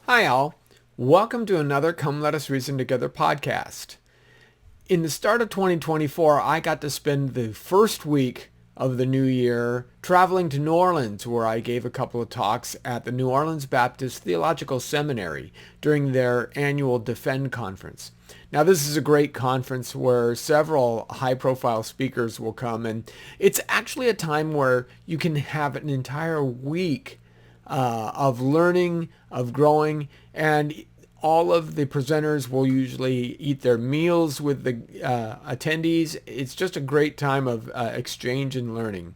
Hi all, welcome to another Come Let Us Reason Together podcast. In the start of 2024, I got to spend the first week of the new year traveling to New Orleans, where I gave a couple of talks at the New Orleans Baptist Theological Seminary during their annual Defend conference. Now, this is a great conference where several high-profile speakers will come, and it's actually a time where you can have an entire week of learning, of growing, and all of the presenters will usually eat their meals with the attendees. It's just a great time of exchange and learning.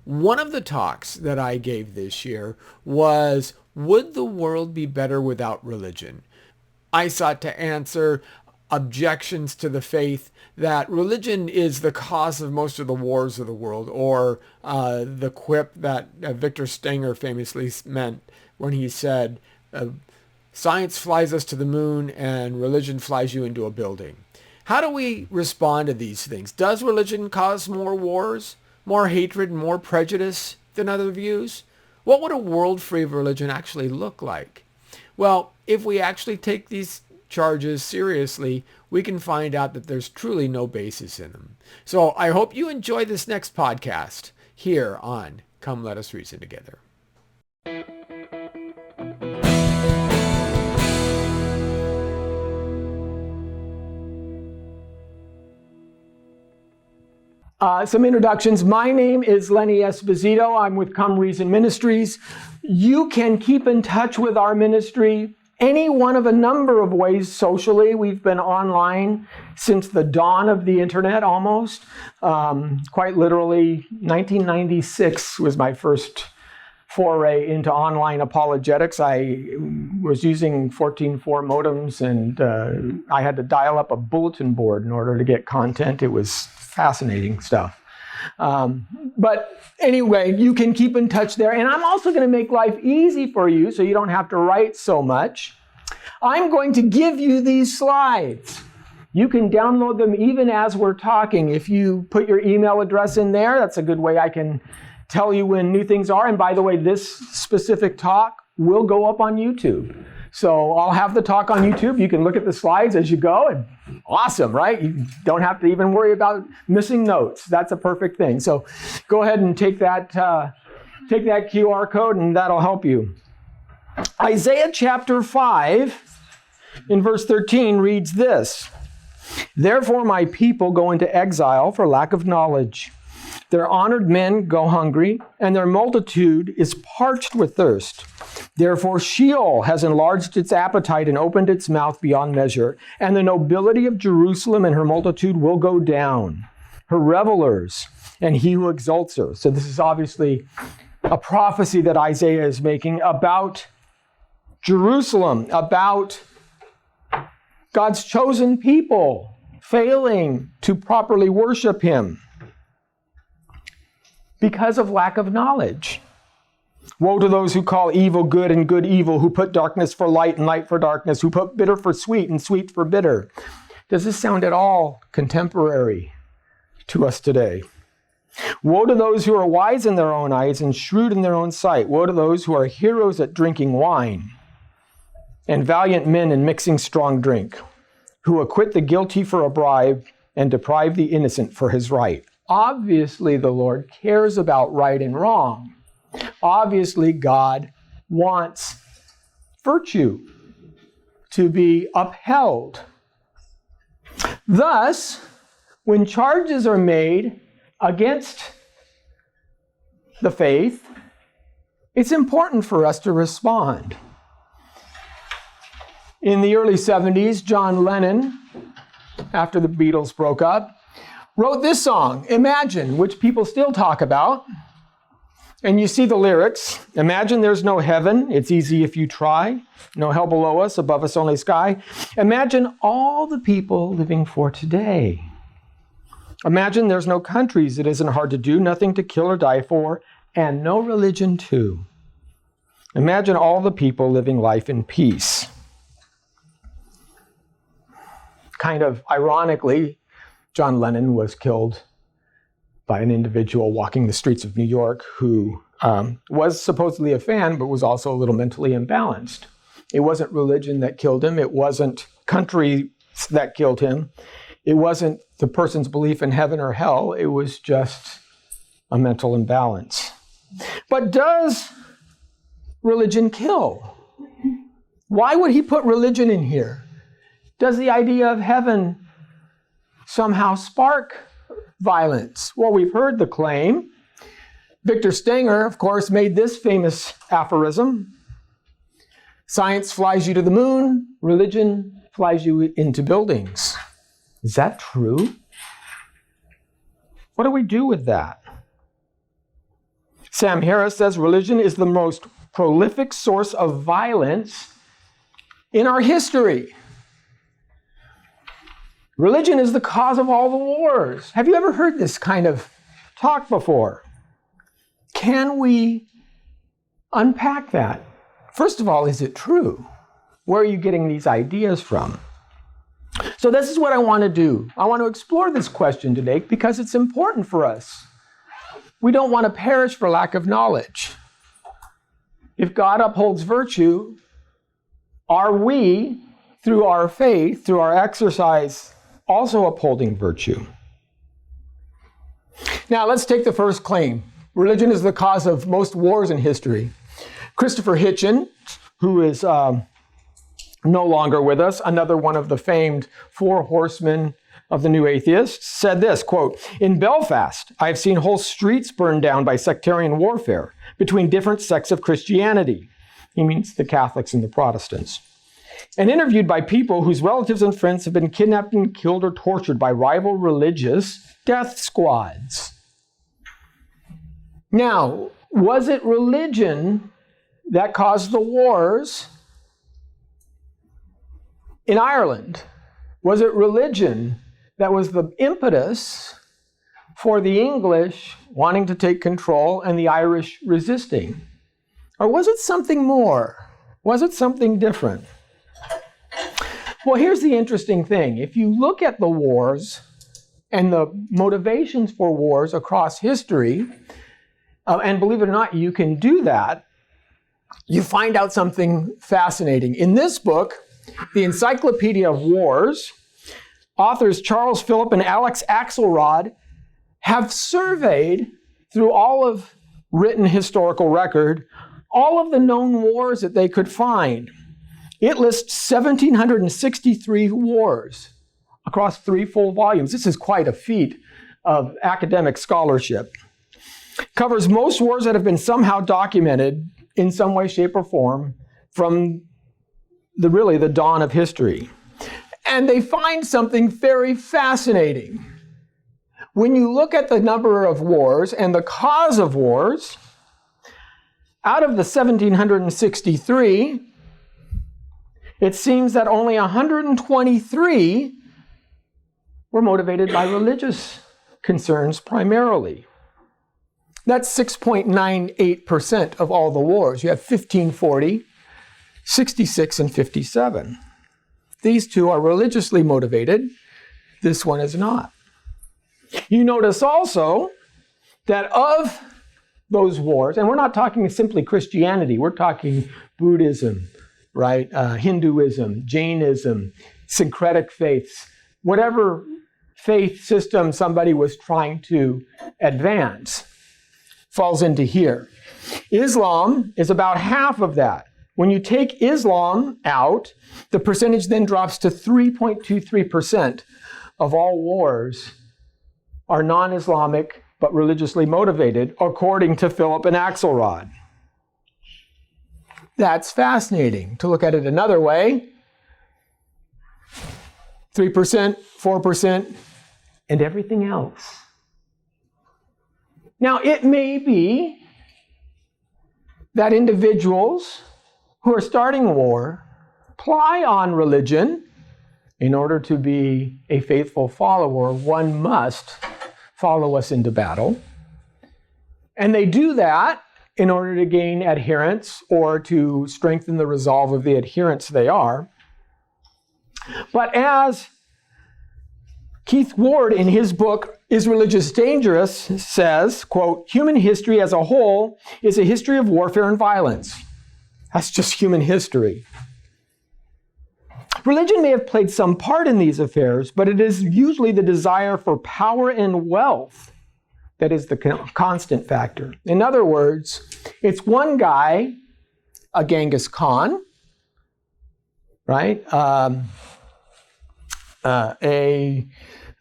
One of the talks that I gave this year was, would the world be better without religion? I sought to answer objections to the faith that religion is the cause of most of the wars of the world, or the quip that Victor Stenger famously meant when he said, science flies us to the moon and religion flies you into a building. How do we respond to these things? Does religion cause more wars, more hatred, and more prejudice than other views? What would a world free of religion actually look like? Well, if we actually take these charges seriously, we can find out that there's truly no basis in them. So I hope you enjoy this next podcast here on Come Let Us Reason Together. Some introductions. My name is Lenny Esposito. I'm with Come Reason Ministries. You can keep in touch with our ministry any one of a number of ways socially. We've been online since the dawn of the internet almost. Quite literally, 1996 was my first foray into online apologetics. I was using 14.4 modems, and I had to dial up a bulletin board in order to get content. It was fascinating stuff. But anyway, you can keep in touch there. And I'm also going to make life easy for you so you don't have to write so much. I'm going to give you these slides. You can download them even as we're talking. If you put your email address in there, that's a good way I can tell you when new things are. And by the way, this specific talk will go up on YouTube. So I'll have the talk on YouTube. You can look at the slides as you go. And awesome, right? You don't have to even worry about missing notes. That's a perfect thing. So go ahead and take that QR code, and that'll help you. Isaiah chapter 5 in verse 13 reads this: "Therefore my people go into exile for lack of knowledge. Their honored men go hungry, and their multitude is parched with thirst. Therefore Sheol has enlarged its appetite and opened its mouth beyond measure, and the nobility of Jerusalem and her multitude will go down, her revelers, and he who exalts her." So this is obviously a prophecy that Isaiah is making about Jerusalem, about God's chosen people failing to properly worship him because of lack of knowledge. "Woe to those who call evil good and good evil, who put darkness for light and light for darkness, who put bitter for sweet and sweet for bitter." Does this sound at all contemporary to us today? "Woe to those who are wise in their own eyes and shrewd in their own sight. Woe to those who are heroes at drinking wine and valiant men in mixing strong drink, who acquit the guilty for a bribe and deprive the innocent for his right." Obviously, the Lord cares about right and wrong. Obviously, God wants virtue to be upheld. Thus, when charges are made against the faith, it's important for us to respond. In the early 70s, John Lennon, after the Beatles broke up, wrote this song, Imagine, which people still talk about. And you see the lyrics: "Imagine there's no heaven, it's easy if you try. No hell below us, above us only sky. Imagine all the people living for today. Imagine there's no countries, it isn't hard to do, nothing to kill or die for, and no religion too. Imagine all the people living life in peace." Kind of ironically, John Lennon was killed by an individual walking the streets of New York who was supposedly a fan, but was also a little mentally imbalanced. It wasn't religion that killed him. It wasn't country that killed him. It wasn't the person's belief in heaven or hell. It was just a mental imbalance. But does religion kill? Why would he put religion in here? Does the idea of heaven somehow spark violence? Well, we've heard the claim. Victor Stenger, of course, made this famous aphorism: science flies you to the moon, religion flies you into buildings. Is that true? What do we do with that? Sam Harris says religion is the most prolific source of violence in our history. Religion is the cause of all the wars. Have you ever heard this kind of talk before? Can we unpack that? First of all, is it true? Where are you getting these ideas from? So this is what I want to do. I want to explore this question today because it's important for us. We don't want to perish for lack of knowledge. If God upholds virtue, are we, through our faith, through our exercise, also upholding virtue? Now, let's take the first claim. Religion is the cause of most wars in history. Christopher Hitchens, who is no longer with us, another one of the famed four horsemen of the New Atheists, said this, quote, "In Belfast, I have seen whole streets burned down by sectarian warfare between different sects of Christianity." He means the Catholics and the Protestants. "And interviewed by people whose relatives and friends have been kidnapped and killed or tortured by rival religious death squads." Now, was it religion that caused the wars in Ireland? Was it religion that was the impetus for the English wanting to take control and the Irish resisting? Or was it something more? Was it something different? Well, here's the interesting thing. If you look at the wars and the motivations for wars across history, and believe it or not, you can do that, you find out something fascinating. In this book, The Encyclopedia of Wars, authors Charles Phillip and Alex Axelrod have surveyed through all of written historical record all of the known wars that they could find. It lists 1,763 wars across 3 full volumes. This is quite a feat of academic scholarship. Covers most wars that have been somehow documented in some way, shape, or form from the dawn of history. And they find something very fascinating. When you look at the number of wars and the cause of wars, out of the 1,763, it seems that only 123 were motivated by religious concerns primarily. That's 6.98% of all the wars. You have 1540, 66, and 57. These two are religiously motivated. This one is not. You notice also that of those wars, and we're not talking simply Christianity, we're talking Buddhism, right? Hinduism, Jainism, syncretic faiths, whatever faith system somebody was trying to advance falls into here. Islam is about half of that. When you take Islam out, the percentage then drops to 3.23% of all wars are non-Islamic but religiously motivated, according to Phillip and Axelrod. That's fascinating. To look at it another way, 3%, 4%, and everything else. Now, it may be that individuals who are starting a war ply on religion. In order to be a faithful follower, one must follow us into battle. And they do that in order to gain adherents or to strengthen the resolve of the adherents they are. But as Keith Ward, in his book, Is Religious Dangerous, says, quote, "Human history as a whole is a history of warfare and violence." That's just human history. Religion may have played some part in these affairs, but it is usually the desire for power and wealth that is the constant factor. In other words, it's one guy, a Genghis Khan, right? A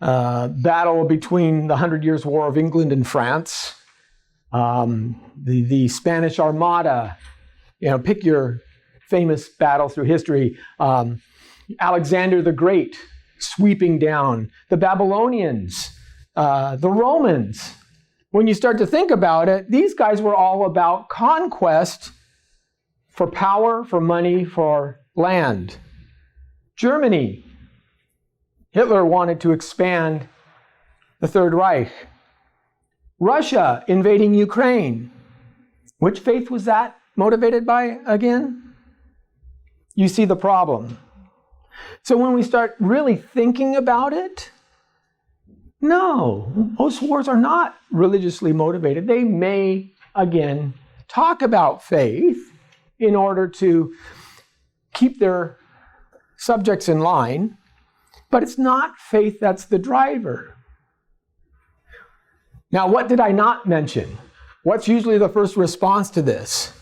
battle between the 100 Years' War of England and France, the Spanish Armada, pick your famous battle through history. Alexander the Great sweeping down, the Babylonians, the Romans. When you start to think about it, these guys were all about conquest for power, for money, for land. Germany, Hitler wanted to expand the Third Reich. Russia invading Ukraine. Which faith was that motivated by again? You see the problem. So when we start really thinking about it, no, most wars are not religiously motivated. They may, again, talk about faith in order to keep their subjects in line, but it's not faith that's the driver. Now, what did I not mention? What's usually the first response to this?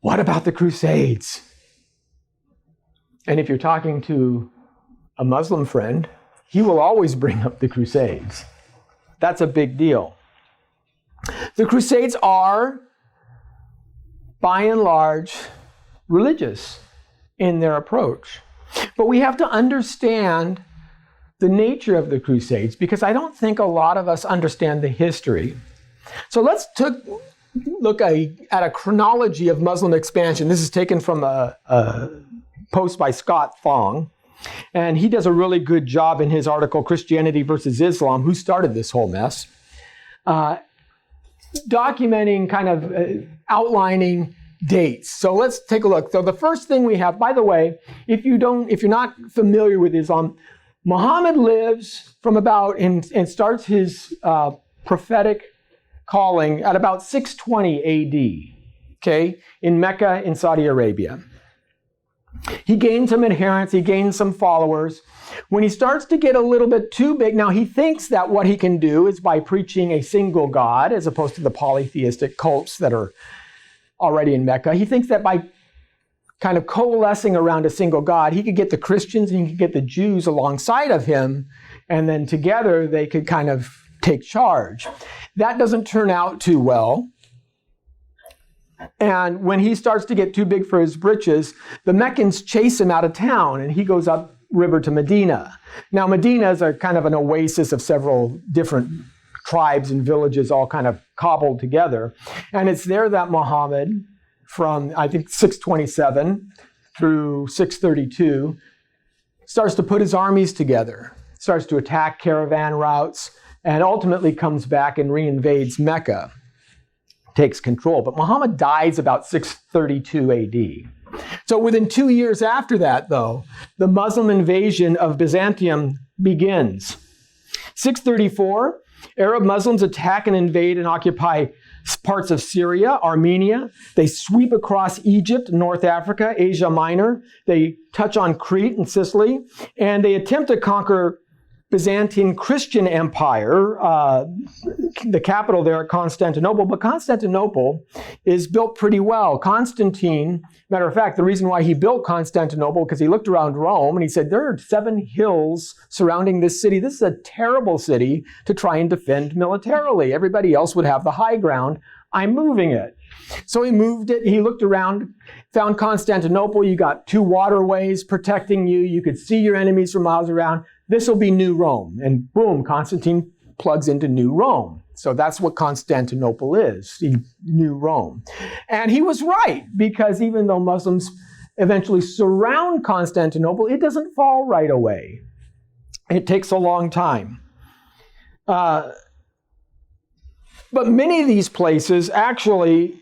What about the Crusades? And if you're talking to a Muslim friend, he will always bring up the Crusades. That's a big deal. The Crusades are, by and large, religious in their approach. But we have to understand the nature of the Crusades, because I don't think a lot of us understand the history. So let's look at a chronology of Muslim expansion. This is taken from a post by Scott Fong. And he does a really good job in his article, Christianity versus Islam, who started this whole mess, documenting, kind of outlining dates. So let's take a look. So the first thing we have, by the way, if you're not familiar with Islam, Muhammad lives from about and starts his prophetic calling at about 620 AD, okay, in Mecca in Saudi Arabia. He gained some adherents, he gained some followers. When he starts to get a little bit too big, now he thinks that what he can do is by preaching a single God, as opposed to the polytheistic cults that are already in Mecca. He thinks that by kind of coalescing around a single God, he could get the Christians and he could get the Jews alongside of him, and then together they could kind of take charge. That doesn't turn out too well. And when he starts to get too big for his britches, the Meccans chase him out of town and he goes up river to Medina. Now, Medina is a kind of an oasis of several different tribes and villages all kind of cobbled together. And it's there that Muhammad, from I think 627 through 632, starts to put his armies together, starts to attack caravan routes, and ultimately comes back and reinvades Mecca, takes control. But Muhammad dies about 632 AD. So within 2 years after that, though, the Muslim invasion of Byzantium begins. 634, Arab Muslims attack and invade and occupy parts of Syria, Armenia. They sweep across Egypt, North Africa, Asia Minor. They touch on Crete and Sicily, and they attempt to conquer Byzantine Christian Empire, the capital there at Constantinople. But Constantinople is built pretty well. Constantine, matter of fact, the reason why he built Constantinople, because he looked around Rome and he said, there are 7 hills surrounding this city. This is a terrible city to try and defend militarily. Everybody else would have the high ground. I'm moving it. So he moved it. He looked around, found Constantinople. You got 2 waterways protecting you. You could see your enemies from miles around. This will be New Rome. And boom, Constantine plugs into New Rome. So that's what Constantinople is, New Rome. And he was right, because even though Muslims eventually surround Constantinople, it doesn't fall right away. It takes a long time. But many of these places actually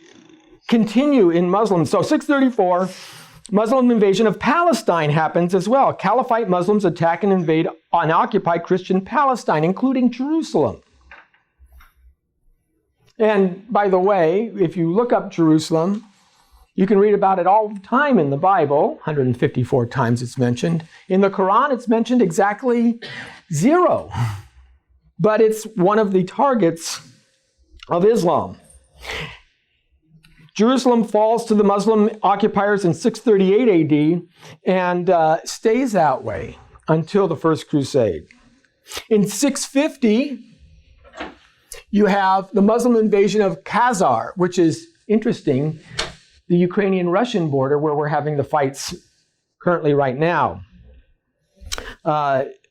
continue in Muslim. So 634, Muslim invasion of Palestine happens as well. Caliphate Muslims attack and invade and occupy Christian Palestine, including Jerusalem. And by the way, if you look up Jerusalem, You can read about it all the time in the Bible. 154 times it's mentioned. In the Quran, it's mentioned exactly 0. But it's one of the targets of Islam. Jerusalem falls to the Muslim occupiers in 638 AD and stays that way until the First Crusade. In 650, you have the Muslim invasion of Khazar, which is interesting, the Ukrainian-Russian border where we're having the fights currently right now.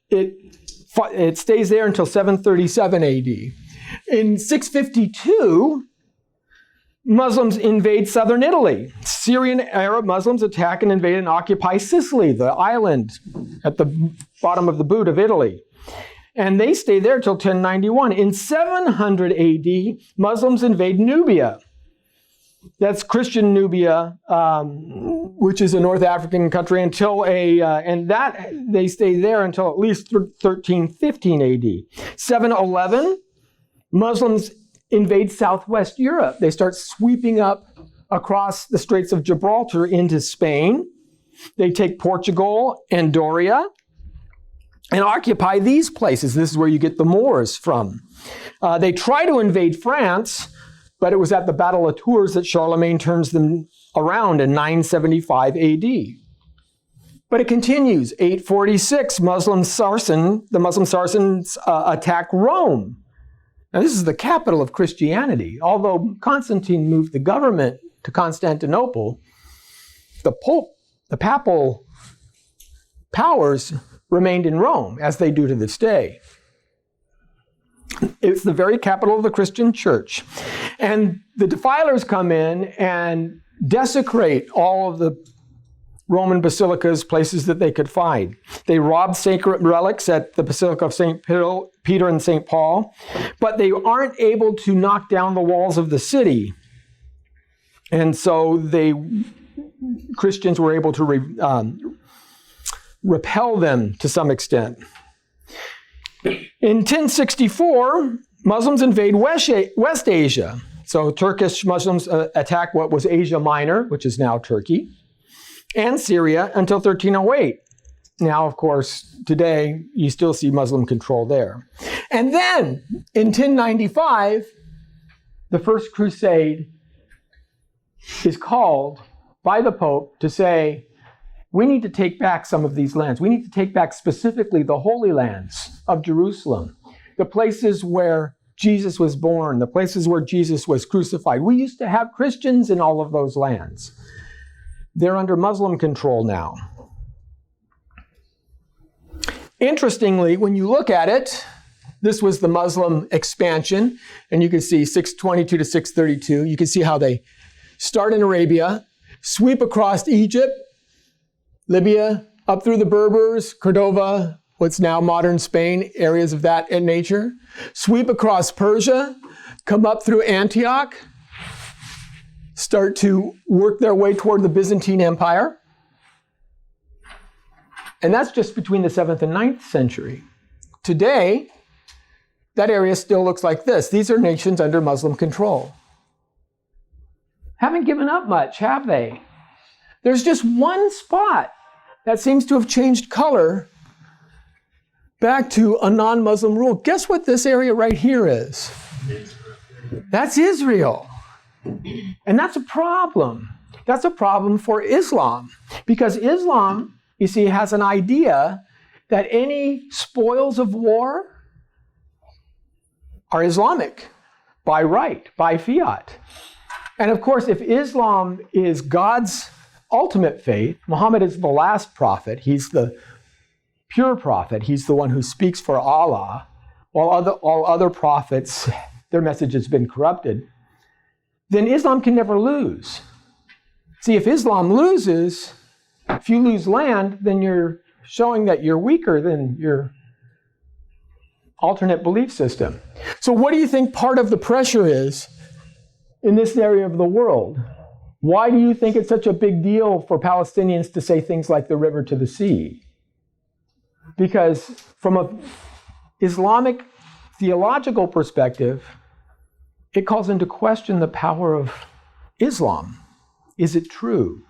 It stays there until 737 AD. In 652, Muslims invade southern Italy. Syrian Arab Muslims attack and invade and occupy Sicily, the island at the bottom of the boot of Italy. And they stay there till 1091. In 700 AD, Muslims invade Nubia. That's Christian Nubia, which is a North African country, they stay there until at least 1315 AD. 711, Muslims invade southwest Europe. They start sweeping up across the Straits of Gibraltar into Spain. They take Portugal and Doria and occupy these places. This is where you get the Moors from. They try to invade France, but it was at the Battle of Tours that Charlemagne turns them around in 975 AD. But it continues. 846, the Muslim Saracens attack Rome. Now, this is the capital of Christianity. Although Constantine moved the government to Constantinople, the papal powers remained in Rome, as they do to this day. It's the very capital of the Christian church. And the defilers come in and desecrate all of the Roman basilicas, places that they could find. They rob sacred relics at the Basilica of St. Peter and St. Paul, but they aren't able to knock down the walls of the city. And so Christians were able to repel them to some extent. In 1064, Muslims invade West Asia. So Turkish Muslims attack what was Asia Minor, which is now Turkey, and Syria until 1308. Now, of course, today you still see Muslim control there. And then in 1095, the First Crusade is called by the Pope to say, we need to take back some of these lands. We need to take back specifically the Holy Lands of Jerusalem, the places where Jesus was born, the places where Jesus was crucified. We used to have Christians in all of those lands. They're under Muslim control now. Interestingly, when you look at it, this was the Muslim expansion, and you can see 622 to 632. You can see how they start in Arabia, sweep across Egypt, Libya, up through the Berbers, Cordova, what's now modern Spain, areas of that nature. Sweep across Persia, come up through Antioch, start to work their way toward the Byzantine Empire. And that's just between the 7th and 9th century. Today, that area still looks like this. These are nations under Muslim control. Haven't given up much, have they? There's just one spot that seems to have changed color back to a non-Muslim rule. Guess what this area right here is? That's Israel. And that's a problem. That's a problem for Islam. Because Islam, you see, has an idea that any spoils of war are Islamic by right, by fiat. And of course, if Islam is God's ultimate faith, Muhammad is the last prophet. He's the pure prophet. He's the one who speaks for Allah. All other prophets, their message has been corrupted. Then Islam can never lose. See, if Islam loses, if you lose land, then you're showing that you're weaker than your alternate belief system. So what do you think part of the pressure is in this area of the world? Why do you think it's such a big deal for Palestinians to say things like the river to the sea? Because from an Islamic theological perspective, it calls into question the power of Islam is it true?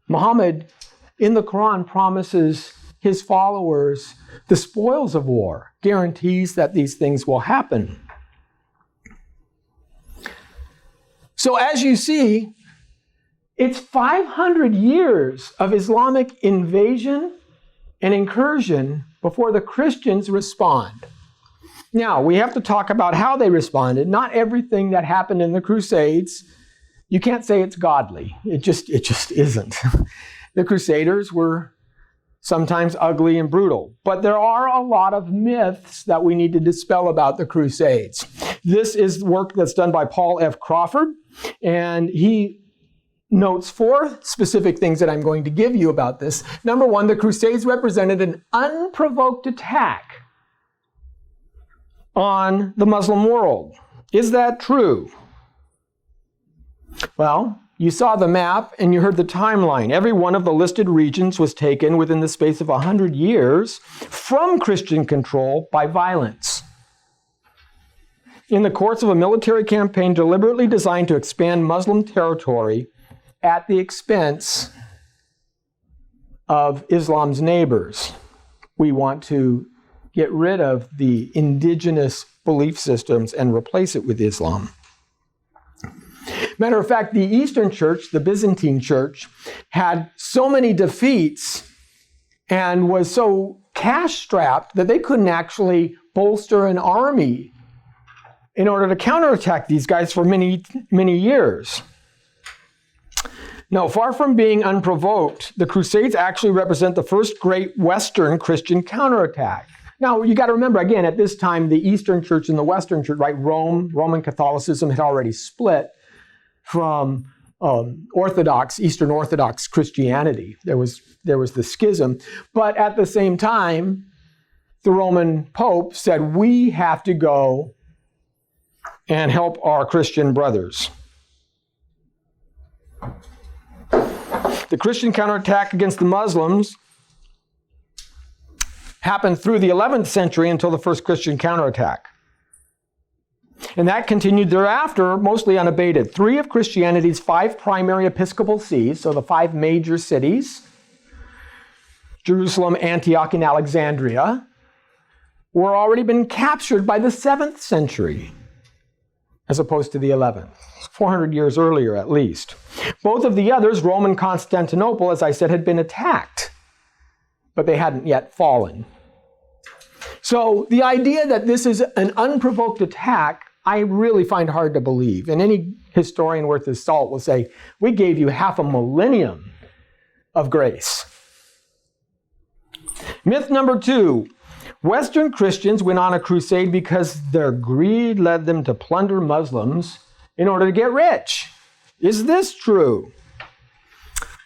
Muhammad, in the Quran, promises his followers the spoils of war, guarantees that these things will happen. So as you see, it's 500 years of Islamic invasion and incursion before the Christians respond. Now, we have to talk about how they responded. Not everything that happened in the Crusades, you can't say it's godly. It just isn't. The Crusaders were sometimes ugly and brutal. But there are a lot of myths that we need to dispel about the Crusades. This is work that's done by Paul F. Crawford, and he notes 4 specific things that I'm going to give you about this. Number 1, the Crusades represented an unprovoked attack on the Muslim world. Is that true? Well, you saw the map and you heard the timeline. Every one of the listed regions was taken within the space of 100 years from Christian control by violence. In the course of a military campaign deliberately designed to expand Muslim territory at the expense of Islam's neighbors. We want to get rid of the indigenous belief systems and replace it with Islam. Matter of fact, the Eastern Church, the Byzantine Church, had so many defeats and was so cash-strapped that they couldn't actually bolster an army in order to counterattack these guys for many, many years. No, far from being unprovoked, the Crusades actually represent the first great Western Christian counterattack. Now, you got to remember, again, at this time, the Eastern Church and the Western Church, right, Roman Catholicism had already split from Eastern Orthodox Christianity. There was the schism. But at the same time, the Roman Pope said, we have to go and help our Christian brothers. The Christian counterattack against the Muslims happened through the 11th century until the first Christian counterattack. And that continued thereafter, mostly unabated. 3 of Christianity's 5 primary episcopal sees, so the 5 major cities, Jerusalem, Antioch, and Alexandria, were already been captured by the 7th century, as opposed to the 11th. 400 years earlier, at least. Both of the others, Rome and Constantinople, as I said, had been attacked, but they hadn't yet fallen. So the idea that this is an unprovoked attack, I really find hard to believe. And any historian worth his salt will say, we gave you half a millennium of grace. Myth number 2. Western Christians went on a crusade because their greed led them to plunder Muslims in order to get rich. Is this true?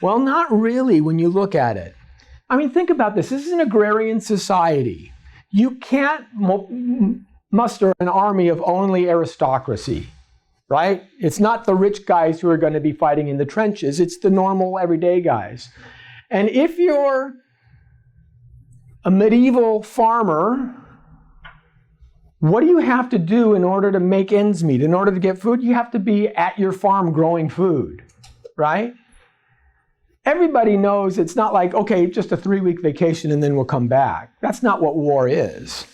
Well, not really when you look at it. I mean, think about this. This is an agrarian society. You can't muster an army of only aristocracy, right? It's not the rich guys who are going to be fighting in the trenches. It's the normal, everyday guys. And if you're a medieval farmer, what do you have to do in order to make ends meet? In order to get food, you have to be at your farm growing food, right? Everybody knows it's not like, okay, just a 3-week vacation and then we'll come back. That's not what war is.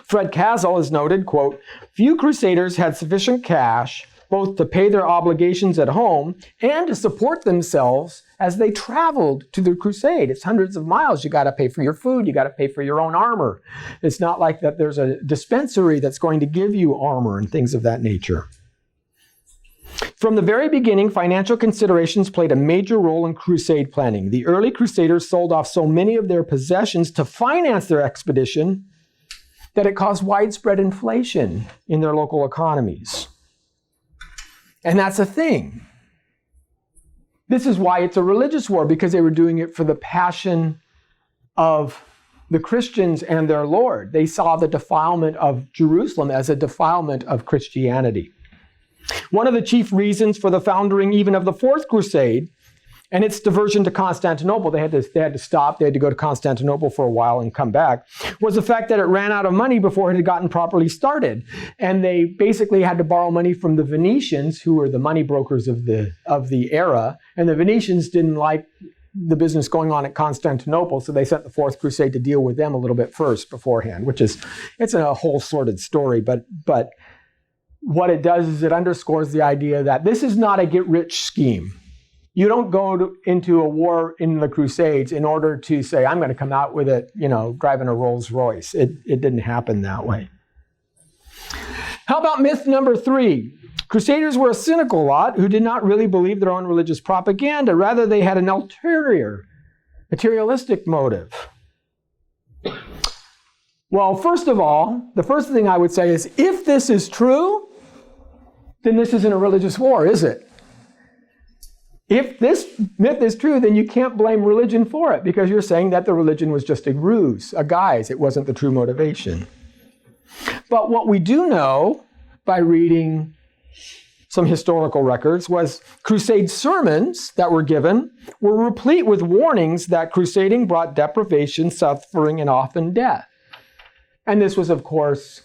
Fred Castle has noted, quote, few crusaders had sufficient cash both to pay their obligations at home and to support themselves as they traveled to the crusade. It's hundreds of miles. You got to pay for your food. You got to pay for your own armor. It's not like that there's a dispensary that's going to give you armor and things of that nature. From the very beginning, financial considerations played a major role in crusade planning. The early crusaders sold off so many of their possessions to finance their expedition that it caused widespread inflation in their local economies. And that's a thing. This is why it's a religious war, because they were doing it for the passion of the Christians and their Lord. They saw the defilement of Jerusalem as a defilement of Christianity. One of the chief reasons for the founding even of the Fourth Crusade and its diversion to Constantinople, they had to stop, they had to go to Constantinople for a while and come back, was the fact that it ran out of money before it had gotten properly started. And they basically had to borrow money from the Venetians, who were the money brokers of the era, and the Venetians didn't like the business going on at Constantinople, so they sent the Fourth Crusade to deal with them a little bit first beforehand, it's a whole sordid story, but what it does is it underscores the idea that this is not a get-rich scheme. You don't go into a war in the Crusades in order to say, I'm going to come out with it, driving a Rolls Royce. It didn't happen that way. How about myth number 3? Crusaders were a cynical lot who did not really believe their own religious propaganda. Rather, they had an ulterior, materialistic motive. Well, first of all, the first thing I would say is, if this is true, then this isn't a religious war, is it? If this myth is true, then you can't blame religion for it, because you're saying that the religion was just a ruse, a guise. It wasn't the true motivation. But what we do know by reading some historical records was crusade sermons that were given were replete with warnings that crusading brought deprivation, suffering, and often death. And this was, of course,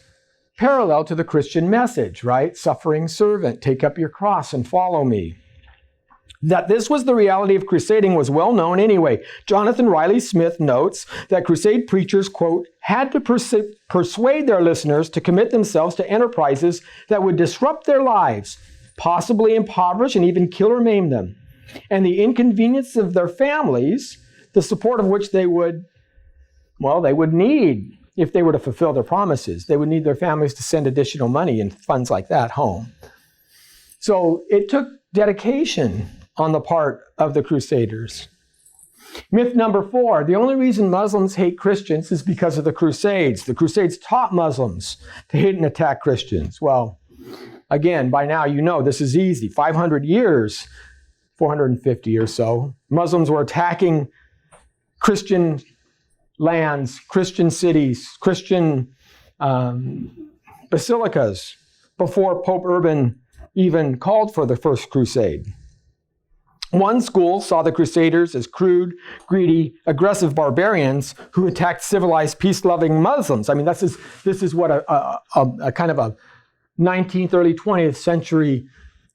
parallel to the Christian message, right? Suffering servant, take up your cross and follow me. That this was the reality of crusading was well known anyway. Jonathan Riley Smith notes that crusade preachers, quote, had to persuade their listeners to commit themselves to enterprises that would disrupt their lives, possibly impoverish and even kill or maim them, and the inconvenience of their families, the support of which they would need if they were to fulfill their promises. They would need their families to send additional money and funds like that home. So it took dedication on the part of the Crusaders. Myth number 4, the only reason Muslims hate Christians is because of the Crusades. The Crusades taught Muslims to hate and attack Christians. Well, again, by now you know this is easy. 500 years, 450 or so, Muslims were attacking Christian lands, Christian cities, Christian basilicas before Pope Urban even called for the First Crusade. One school saw the Crusaders as crude, greedy, aggressive barbarians who attacked civilized, peace-loving Muslims. I mean, this is what a kind of a 19th, early 20th century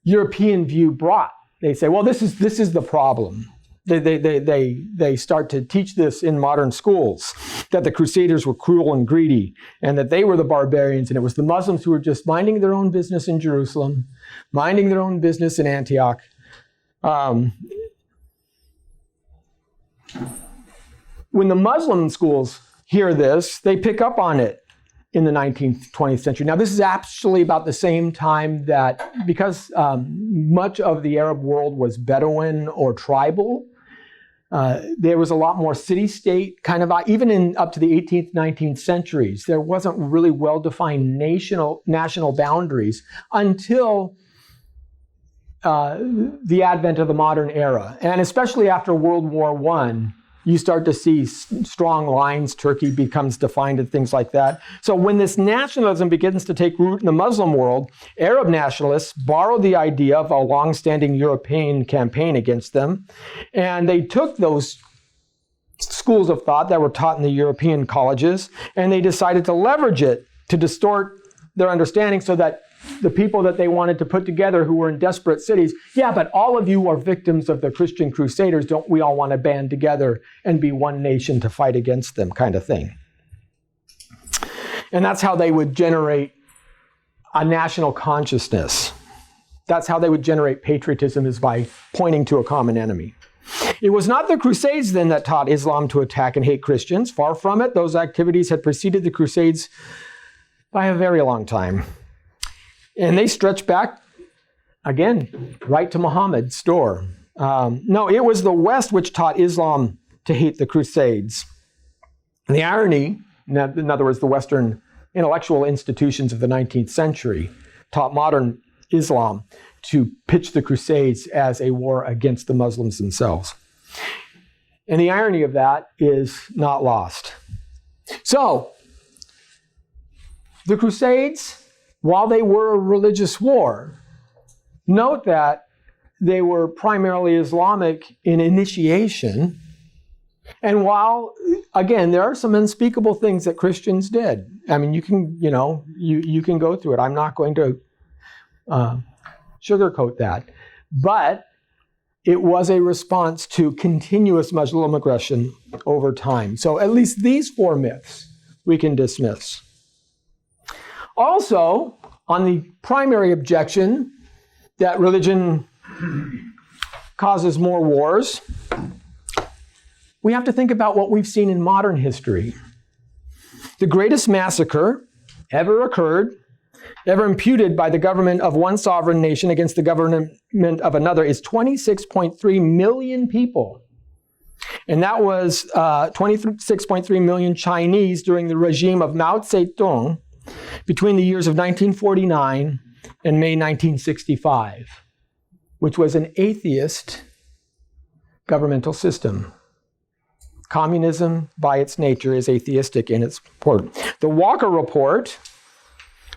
European view brought. They say, well, this is the problem. They start to teach this in modern schools, that the Crusaders were cruel and greedy, and that they were the barbarians, and it was the Muslims who were just minding their own business in Jerusalem, minding their own business in Antioch. When the Muslim schools hear this, they pick up on it in the 19th, 20th century. Now, this is actually about the same time that, because much of the Arab world was Bedouin or tribal, there was a lot more city-state kind of, even in up to the 18th, 19th centuries, there wasn't really well-defined national boundaries until the advent of the modern era. And especially after World War I, you start to see strong lines. Turkey becomes defined and things like that. So when this nationalism begins to take root in the Muslim world, Arab nationalists borrowed the idea of a long-standing European campaign against them, and they took those schools of thought that were taught in the European colleges, and they decided to leverage it to distort their understanding so that the people that they wanted to put together who were in desperate cities, yeah, but all of you are victims of the Christian Crusaders. Don't we all want to band together and be one nation to fight against them, kind of thing. And that's how they would generate a national consciousness. That's how they would generate patriotism, is by pointing to a common enemy. It was not the Crusades then that taught Islam to attack and hate Christians. Far from it. Those activities had preceded the Crusades by a very long time. And they stretch back, again, right to Muhammad's door. No, it was the West which taught Islam to hate the Crusades. And the irony, in other words, the Western intellectual institutions of the 19th century taught modern Islam to pitch the Crusades as a war against the Muslims themselves. And the irony of that is not lost. So, the Crusades, while they were a religious war, note that they were primarily Islamic in initiation. And while, again, there are some unspeakable things that Christians did. I mean, you can go through it. I'm not going to sugarcoat that. But it was a response to continuous Muslim aggression over time. So at least these four myths we can dismiss. Also, on the primary objection that religion causes more wars, we have to think about what we've seen in modern history. The greatest massacre ever occurred, ever imputed by the government of one sovereign nation against the government of another, is 26.3 million people. And that was 26.3 million Chinese during the regime of Mao Zedong between the years of 1949 and May 1965, which was an atheist governmental system. Communism, by its nature, is atheistic in its purport. The Walker Report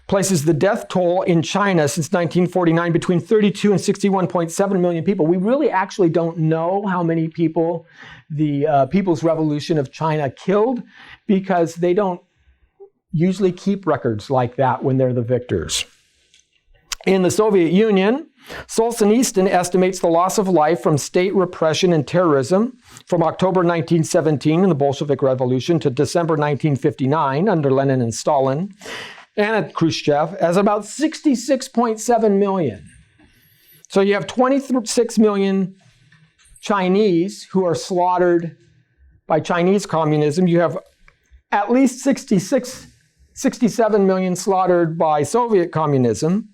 places the death toll in China since 1949 between 32 and 61.7 million people. We really actually don't know how many people the People's Revolution of China killed, because they don't usually keep records like that when they're the victors. In the Soviet Union, Solzhenitsyn estimates the loss of life from state repression and terrorism from October 1917 in the Bolshevik Revolution to December 1959 under Lenin and Stalin and Khrushchev as about 66.7 million. So you have 26 million Chinese who are slaughtered by Chinese communism. You have at least 67 million slaughtered by Soviet communism.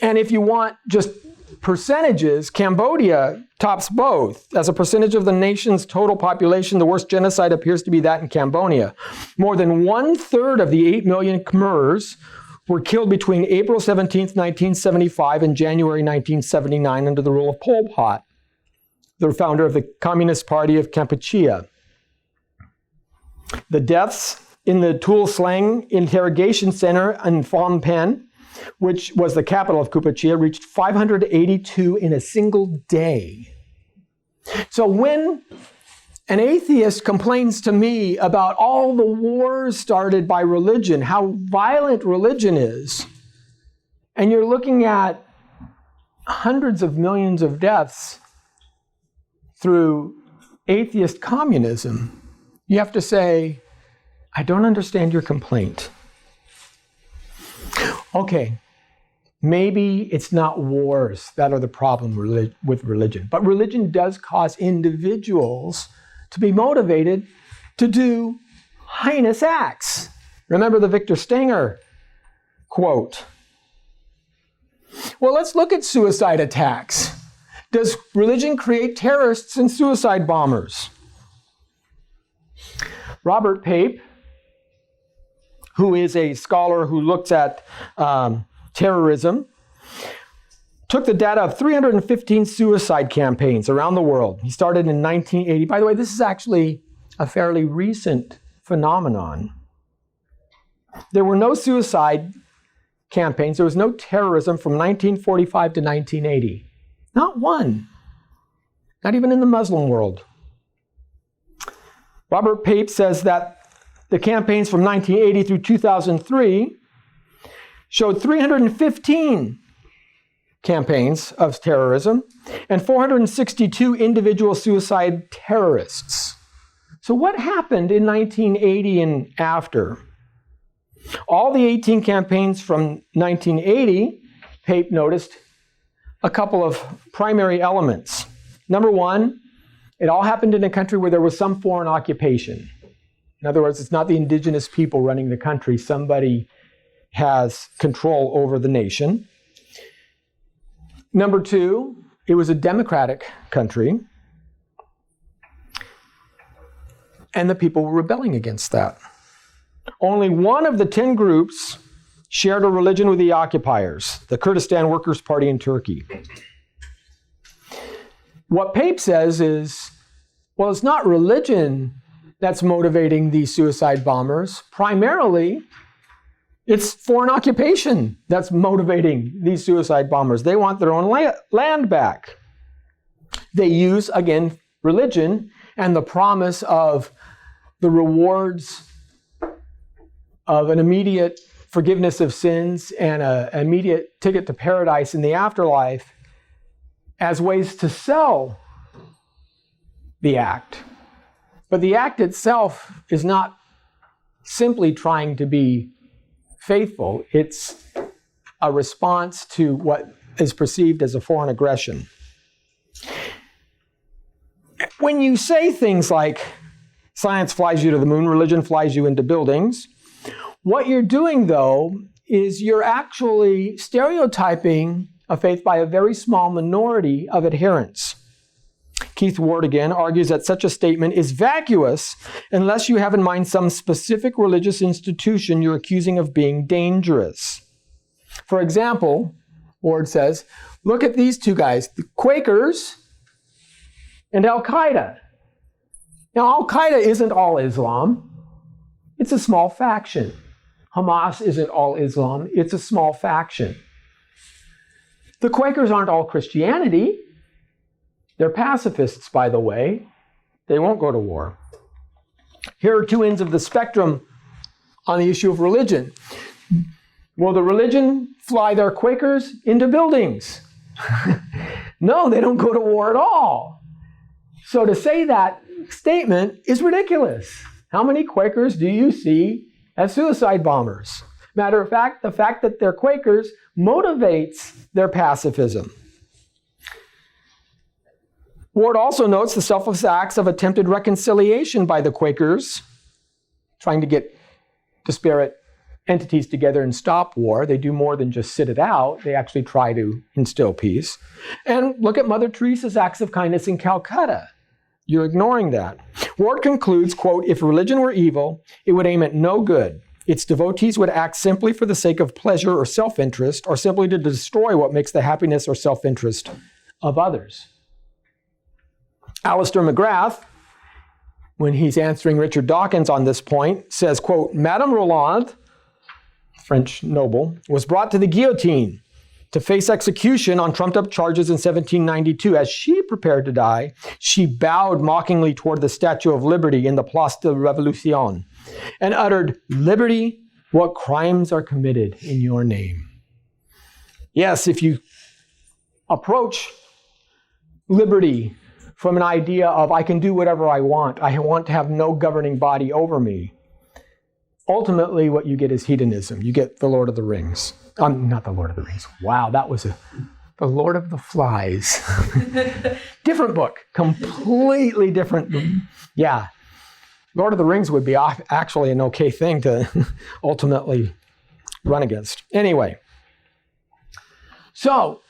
And if you want just percentages, Cambodia tops both. As a percentage of the nation's total population, the worst genocide appears to be that in Cambodia. More than 1/3 of the 8 million Khmers were killed between April 17, 1975 and January 1979 under the rule of Pol Pot, the founder of the Communist Party of Kampuchea. The deaths in the Tuol Sleng interrogation center in Phnom Penh, which was the capital of Kampuchea, reached 582 in a single day. So when an atheist complains to me about all the wars started by religion, how violent religion is, and you're looking at hundreds of millions of deaths through atheist communism, you have to say, I don't understand your complaint. Okay, maybe it's not wars that are the problem with religion, but religion does cause individuals to be motivated to do heinous acts. Remember the Victor Stenger quote. Well, let's look at suicide attacks. Does religion create terrorists and suicide bombers? Robert Pape, who is a scholar who looks at terrorism, took the data of 315 suicide campaigns around the world. He started in 1980. By the way, this is actually a fairly recent phenomenon. There were no suicide campaigns. There was no terrorism from 1945 to 1980. Not one. Not even in the Muslim world. Robert Pape says that the campaigns from 1980 through 2003 showed 315 campaigns of terrorism and 462 individual suicide terrorists. So what happened in 1980 and after? All the 18 campaigns from 1980, Pape noticed a couple of primary elements. Number one, it all happened in a country where there was some foreign occupation. In other words, it's not the indigenous people running the country. Somebody has control over the nation. Number two, it was a democratic country. And the people were rebelling against that. Only one of the 10 groups shared a religion with the occupiers, the Kurdistan Workers' Party in Turkey. What Pape says is, well, it's not religion that's motivating these suicide bombers. Primarily, It's foreign occupation that's motivating these suicide bombers. They want their own land back. They use, again, religion and the promise of the rewards of an immediate forgiveness of sins and an immediate ticket to paradise in the afterlife as ways to sell the act. But the act itself is not simply trying to be faithful. It's a response to what is perceived as a foreign aggression. When you say things like, science flies you to the moon, religion flies you into buildings, what you're doing, though, is you're actually stereotyping a faith by a very small minority of adherents. Keith Ward, again, argues that such a statement is vacuous unless you have in mind some specific religious institution you're accusing of being dangerous. For example, Ward says, look at these two guys, the Quakers and Al-Qaeda. Now, Al-Qaeda isn't all Islam. It's a small faction. Hamas isn't all Islam. It's a small faction. The Quakers aren't all Christianity. They're pacifists, by the way. They won't go to war. Here are two ends of the spectrum on the issue of religion. Will the religion fly their Quakers into buildings? No, they don't go to war at all. So to say that statement is ridiculous. How many Quakers do you see as suicide bombers? Matter of fact, the fact that they're Quakers motivates their pacifism. Ward also notes the selfless acts of attempted reconciliation by the Quakers, trying to get disparate entities together and stop war. They do more than just sit it out. They actually try to instill peace. And look at Mother Teresa's acts of kindness in Calcutta. You're ignoring that. Ward concludes, quote, if religion were evil, it would aim at no good. Its devotees would act simply for the sake of pleasure or self-interest, or simply to destroy what makes the happiness or self-interest of others. Alistair McGrath, when he's answering Richard Dawkins on this point, says, quote, Madame Roland, French noble, was brought to the guillotine to face execution on trumped-up charges in 1792. As she prepared to die, she bowed mockingly toward the Statue of Liberty in the Place de la Révolution and uttered, Liberty, what crimes are committed in your name? Yes, if you approach liberty from an idea of I can do whatever I want to have no governing body over me, ultimately what you get is hedonism. You get the Lord of the Rings. Not the Lord of the Rings. Wow, that was the Lord of the Flies. Different book. Completely different. Yeah. Lord of the Rings would be actually an okay thing to ultimately run against. Anyway. So,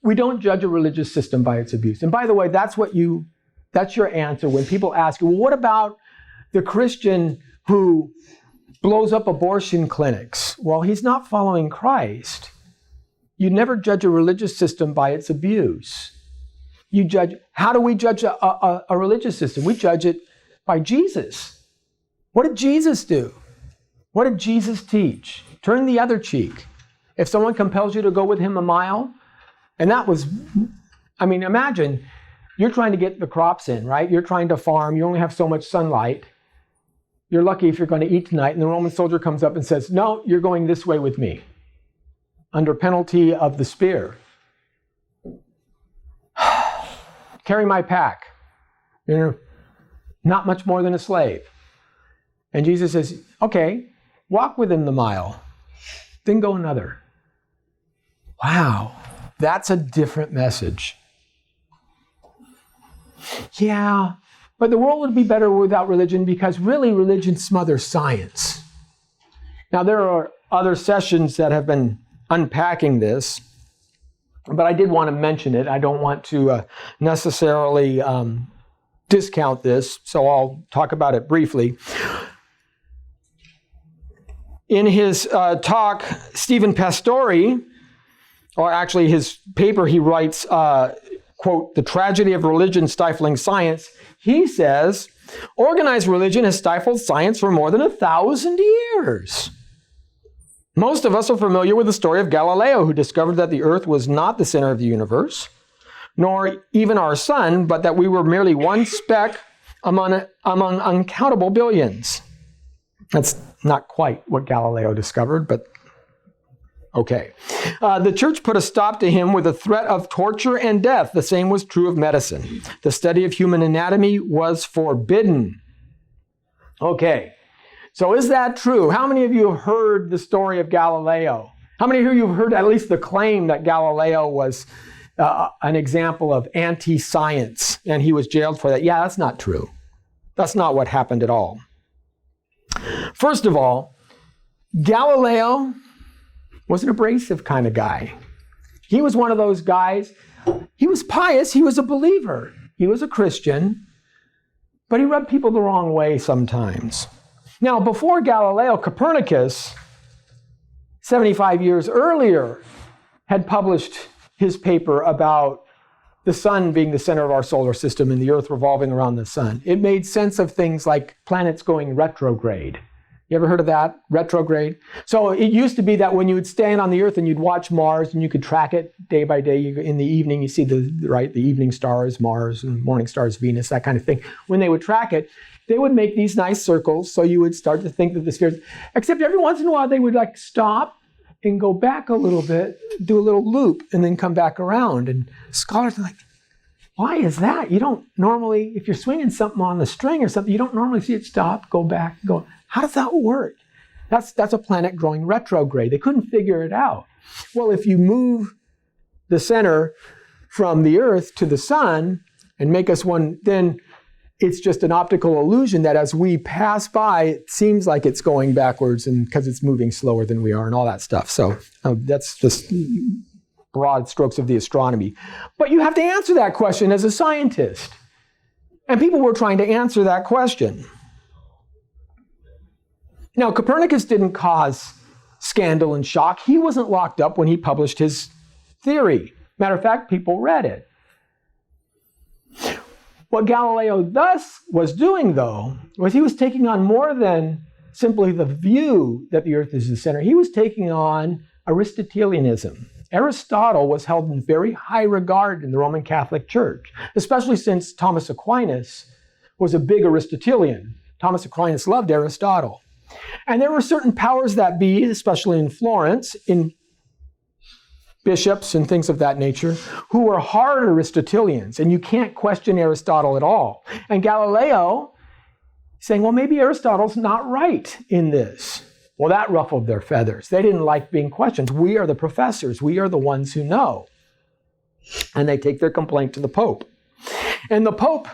we don't judge a religious system by its abuse. And by the way, that's your answer when people ask you, well, what about the Christian who blows up abortion clinics? Well, he's not following Christ. You never judge a religious system by its abuse. How do we judge a religious system? We judge it by Jesus. What did Jesus do? What did Jesus teach? Turn the other cheek. If someone compels you to go with him a mile, and that was, imagine you're trying to get the crops in, right? You're trying to farm. You only have so much sunlight. You're lucky if you're going to eat tonight. And the Roman soldier comes up and says, no, you're going this way with me, under penalty of the spear. Carry my pack. You're not much more than a slave. And Jesus says, okay, walk with him the mile, then go another. Wow, that's a different message. Yeah, but the world would be better without religion because really religion smothers science. Now there are other sessions that have been unpacking this, but I did want to mention it. I don't want to necessarily discount this, so I'll talk about it briefly. In his talk, Stephen Pastore, or actually his paper, he writes, quote, the tragedy of religion stifling science. He says, organized religion has stifled science for more than 1,000 years. Most of us are familiar with the story of Galileo, who discovered that the earth was not the center of the universe, nor even our sun, but that we were merely one speck among uncountable billions. That's not quite what Galileo discovered, but okay. The church put a stop to him with a threat of torture and death. The same was true of medicine. The study of human anatomy was forbidden. Okay, so is that true? How many of you have heard the story of Galileo? How many of you have heard at least the claim that Galileo was an example of anti-science and he was jailed for that? Yeah, that's not true. That's not what happened at all. First of all, Galileo was an abrasive kind of guy. He was one of those guys, he was pious, he was a believer, he was a Christian, but he rubbed people the wrong way sometimes. Now, before Galileo, Copernicus, 75 years earlier, had published his paper about the sun being the center of our solar system and the earth revolving around the sun. It made sense of things like planets going retrograde. You ever heard of that? Retrograde? So it used to be that when you would stand on the earth and you'd watch Mars and you could track it day by day, in the evening you see the evening stars, Mars, and morning stars, Venus, that kind of thing. When they would track it, they would make these nice circles, so you would start to think that the spheres, except every once in a while they would like stop and go back a little bit, do a little loop, and then come back around. And scholars are like, why is that? You don't normally, if you're swinging something on the string or something, you don't normally see it stop, go back, go. How does that work? That's a planet going retrograde. They couldn't figure it out. Well, if you move the center from the Earth to the sun and make us one, then it's just an optical illusion that as we pass by, it seems like it's going backwards and because it's moving slower than we are and all that stuff. So that's just broad strokes of the astronomy. But you have to answer that question as a scientist. And people were trying to answer that question. Now, Copernicus didn't cause scandal and shock. He wasn't locked up when he published his theory. Matter of fact, people read it. What Galileo thus was doing, though, was he was taking on more than simply the view that the earth is the center. He was taking on Aristotelianism. Aristotle was held in very high regard in the Roman Catholic Church, especially since Thomas Aquinas was a big Aristotelian. Thomas Aquinas loved Aristotle. And there were certain powers that be, especially in Florence, in bishops and things of that nature, who were hard Aristotelians, and you can't question Aristotle at all. And Galileo saying, well, maybe Aristotle's not right in this. Well, that ruffled their feathers. They didn't like being questioned. We are the professors. We are the ones who know. And they take their complaint to the Pope. And the Pope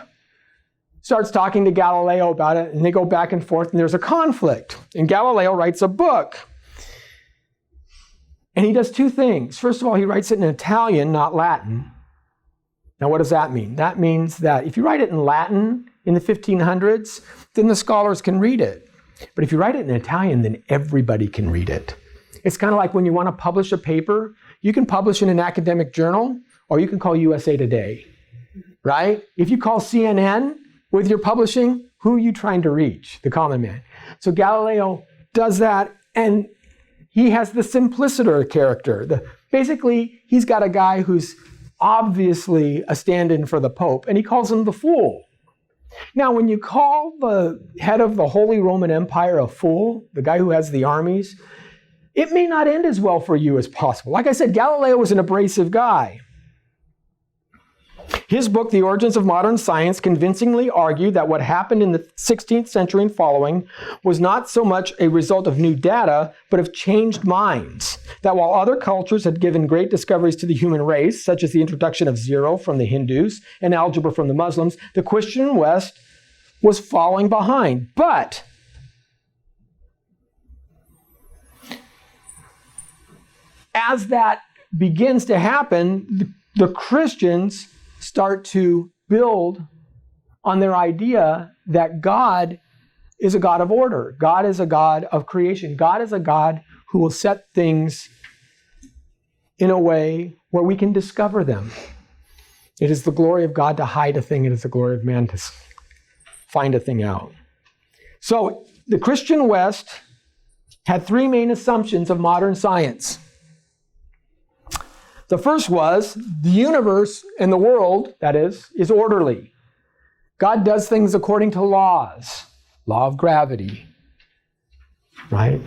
starts talking to Galileo about it, and they go back and forth, and there's a conflict. And Galileo writes a book. And he does two things. First of all, he writes it in Italian, not Latin. Now, what does that mean? That means that if you write it in Latin in the 1500s, then the scholars can read it. But if you write it in Italian, then everybody can read it. It's kind of like when you want to publish a paper, you can publish in an academic journal, or you can call USA Today, right? If you call CNN with your publishing, who are you trying to reach? The common man. So Galileo does that, and he has the simpliciter character. Basically, he's got a guy who's obviously a stand-in for the Pope, and he calls him the fool. Now, when you call the head of the Holy Roman Empire a fool, the guy who has the armies, it may not end as well for you as possible. Like I said, Galileo was an abrasive guy. His book, The Origins of Modern Science, convincingly argued that what happened in the 16th century and following was not so much a result of new data, but of changed minds. That while other cultures had given great discoveries to the human race, such as the introduction of zero from the Hindus and algebra from the Muslims, the Christian West was falling behind. But as that begins to happen, the Christians start to build on their idea that God is a God of order. God is a God of creation. God is a God who will set things in a way where we can discover them. It is the glory of God to hide a thing. It is the glory of man to find a thing out. So the Christian West had three main assumptions of modern science. The first was the universe and the world, that is orderly. God does things according to laws. Law of gravity, right?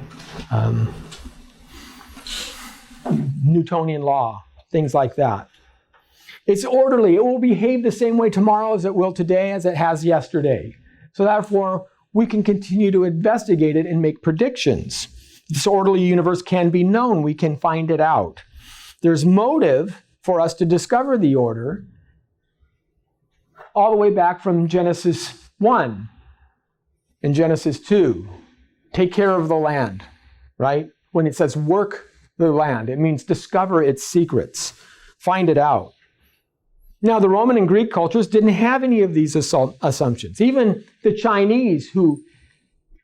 Newtonian law, things like that. It's orderly. It will behave the same way tomorrow as it will today, as it has yesterday. So therefore, we can continue to investigate it and make predictions. This orderly universe can be known. We can find it out. There's motive for us to discover the order all the way back from Genesis 1 and Genesis 2. Take care of the land, right? When it says work the land, it means discover its secrets, find it out. Now, the Roman and Greek cultures didn't have any of these assumptions. Even the Chinese, who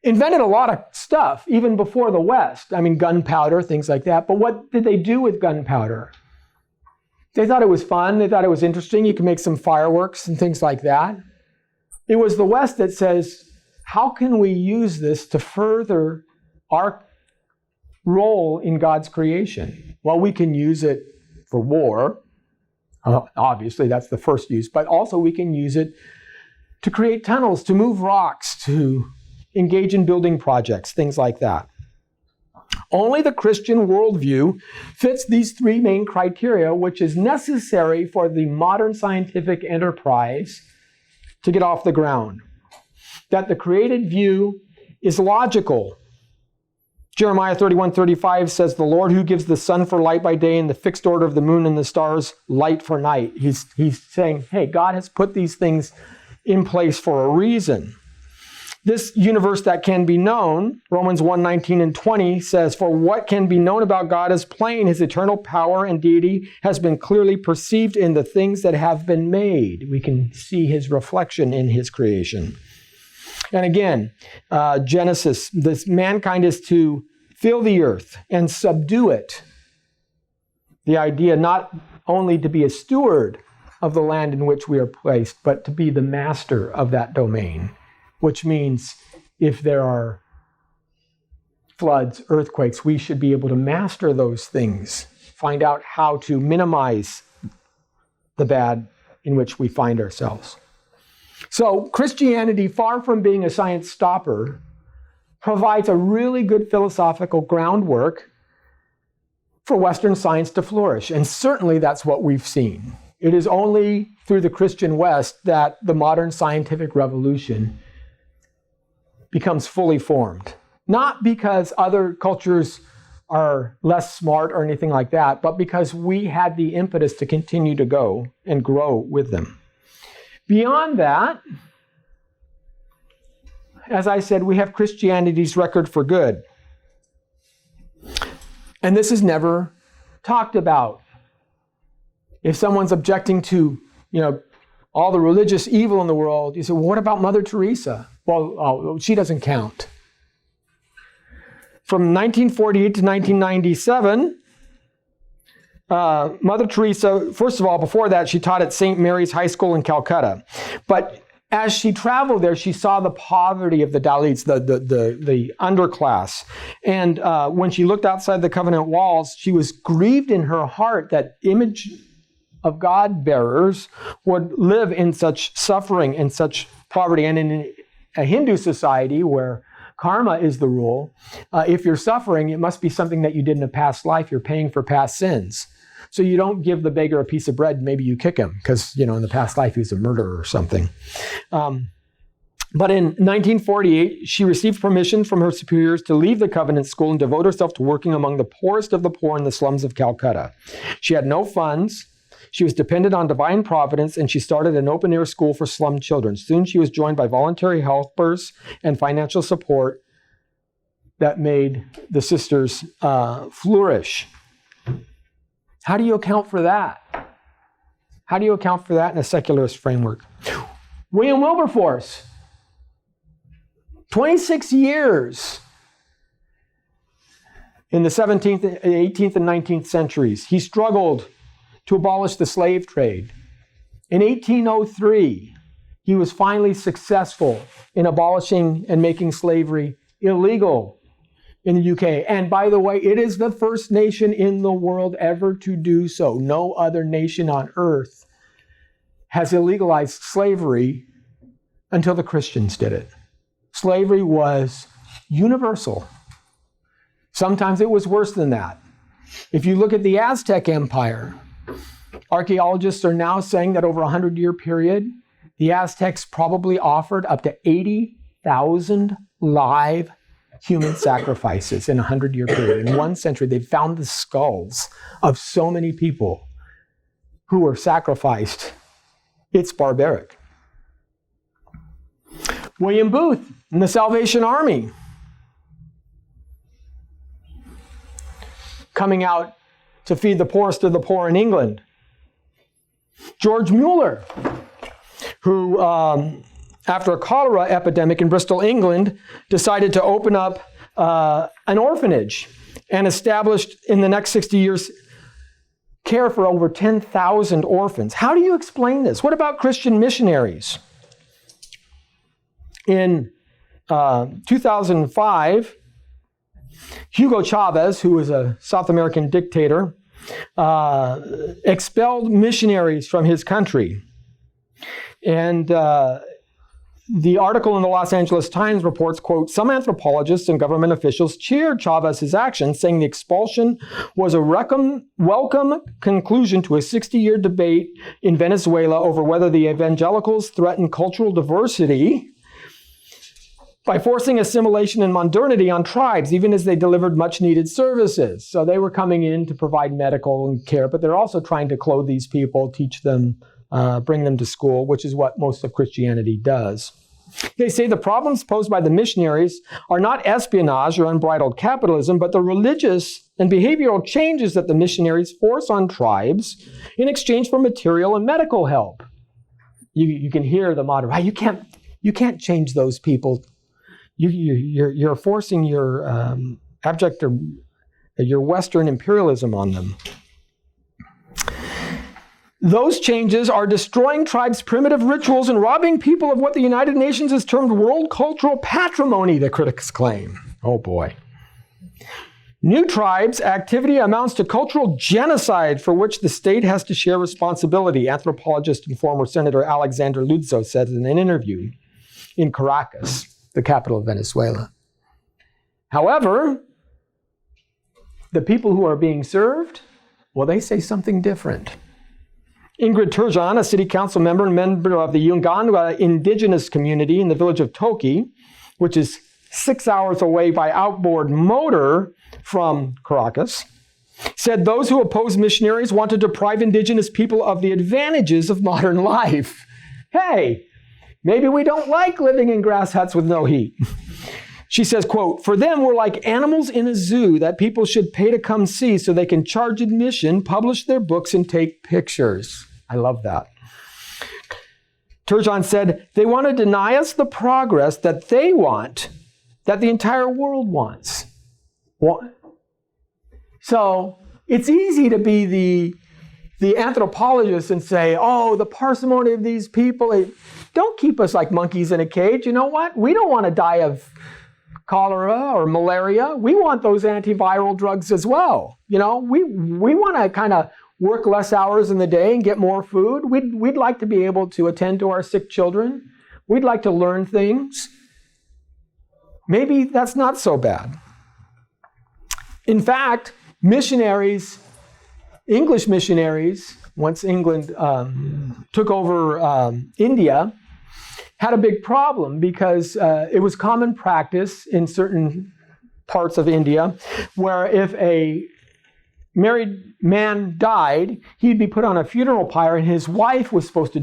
invented a lot of stuff even before the West. I mean, gunpowder, things like that. But what did they do with gunpowder? They thought it was fun. They thought it was interesting. You can make some fireworks and things like that. It was the West that says, how can we use this to further our role in God's creation? Well, we can use it for war. Obviously, that's the first use. But also we can use it to create tunnels, to move rocks, to engage in building projects, things like that. Only the Christian worldview fits these three main criteria, which is necessary for the modern scientific enterprise to get off the ground. That the created view is logical. Jeremiah 31:35 says, the Lord who gives the sun for light by day and the fixed order of the moon and the stars light for night. He's saying, hey, God has put these things in place for a reason. This universe that can be known, Romans 1:19 and 20 says, for what can be known about God is plain. His eternal power and deity has been clearly perceived in the things that have been made. We can see his reflection in his creation. And again, Genesis, this mankind is to fill the earth and subdue it. The idea not only to be a steward of the land in which we are placed, but to be the master of that domain. Which means if there are floods, earthquakes, we should be able to master those things, find out how to minimize the bad in which we find ourselves. So Christianity, far from being a science stopper, provides a really good philosophical groundwork for Western science to flourish. And certainly that's what we've seen. It is only through the Christian West that the modern scientific revolution becomes fully formed. Not because other cultures are less smart or anything like that, but because we had the impetus to continue to go and grow with them. Beyond that, as I said, we have Christianity's record for good. And this is never talked about. If someone's objecting to, all the religious evil in the world, you say, well, what about Mother Teresa? Well, she doesn't count. From 1948 to 1997, Mother Teresa, first of all, before that, she taught at St. Mary's High School in Calcutta. But as she traveled there, she saw the poverty of the Dalits, the underclass. And when she looked outside the convent walls, she was grieved in her heart that image of God bearers would live in such suffering and such poverty. And in a Hindu society where karma is the rule, if you're suffering, it must be something that you did in a past life. You're paying for past sins. So you don't give the beggar a piece of bread, maybe you kick him because, in the past life he was a murderer or something. But in 1948, she received permission from her superiors to leave the convent school and devote herself to working among the poorest of the poor in the slums of Calcutta. She had no funds. She was dependent on divine providence, and she started an open-air school for slum children. Soon she was joined by voluntary helpers and financial support that made the sisters flourish. How do you account for that? How do you account for that in a secularist framework? William Wilberforce, 26 years in the 17th, 18th, and 19th centuries. He struggled to abolish the slave trade. In 1803, he was finally successful in abolishing and making slavery illegal. in the UK. And by the way, it is the first nation in the world ever to do so. No other nation on earth has illegalized slavery until the Christians did it. Slavery was universal. Sometimes it was worse than that. If you look at the Aztec Empire, archaeologists are now saying that over a 100-year period, the Aztecs probably offered up to 80,000 live human sacrifices in a 100-year period. In 1 century, they found the skulls of so many people who were sacrificed. It's barbaric. William Booth in the Salvation Army, coming out to feed the poorest of the poor in England. George Mueller, who, after a cholera epidemic in Bristol, England, decided to open up an orphanage and established in the next 60 years care for over 10,000 orphans. How do you explain this? What about Christian missionaries? In 2005, Hugo Chavez, who was a South American dictator, expelled missionaries from his country. And the article in the Los Angeles Times reports, quote, some anthropologists and government officials cheered Chavez's action, saying the expulsion was a welcome conclusion to a 60-year debate in Venezuela over whether the evangelicals threaten cultural diversity by forcing assimilation and modernity on tribes, even as they delivered much-needed services. So they were coming in to provide medical care, but they're also trying to clothe these people, teach them, bring them to school, which is what most of Christianity does. They say the problems posed by the missionaries are not espionage or unbridled capitalism, but the religious and behavioral changes that the missionaries force on tribes in exchange for material and medical help. You can hear the motto, you can't change those people. You're forcing your abject or your Western imperialism on them. Those changes are destroying tribes' primitive rituals and robbing people of what the United Nations has termed world cultural patrimony, the critics claim. Oh boy. New tribes' activity amounts to cultural genocide for which the state has to share responsibility, anthropologist and former Senator Alexander Ludzo said in an interview in Caracas, the capital of Venezuela. However, the people who are being served, well, they say something different. Ingrid Turjan, a city council member and member of the Yunganga indigenous community in the village of Toki, which is 6 hours away by outboard motor from Caracas, said those who oppose missionaries want to deprive indigenous people of the advantages of modern life. Hey, maybe we don't like living in grass huts with no heat. She says, quote, for them, we're like animals in a zoo that people should pay to come see so they can charge admission, publish their books, and take pictures. I love that. Turjan said, they want to deny us the progress that they want, that the entire world wants. What? So it's easy to be the anthropologist and say, oh, the parsimony of these people, don't keep us like monkeys in a cage. You know what? We don't want to die of cholera or malaria. We want those antiviral drugs as well. You know, we want to kind of work less hours in the day and get more food. We'd like to be able to attend to our sick children. We'd like to learn things. Maybe that's not so bad. In fact, missionaries, English missionaries, once England took over India, had a big problem because it was common practice in certain parts of India where if a married man died, he'd be put on a funeral pyre and his wife was supposed to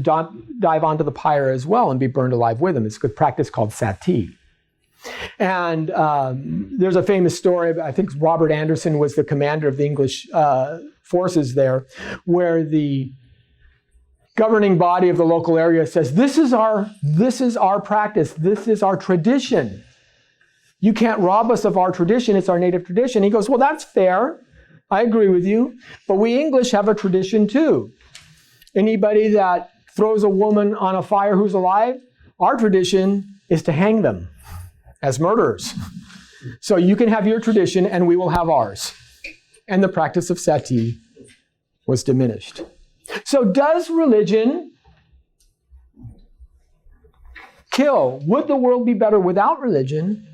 dive onto the pyre as well and be burned alive with him. It's a good practice called sati. And there's a famous story, I think Robert Anderson was the commander of the English forces there, where the governing body of the local area says, this is our practice, this is our tradition. You can't rob us of our tradition, it's our native tradition. He goes, well, that's fair, I agree with you, but we English have a tradition too. Anybody that throws a woman on a fire who's alive, our tradition is to hang them as murderers. So you can have your tradition and we will have ours. And the practice of sati was diminished. So does religion kill? Would the world be better without religion,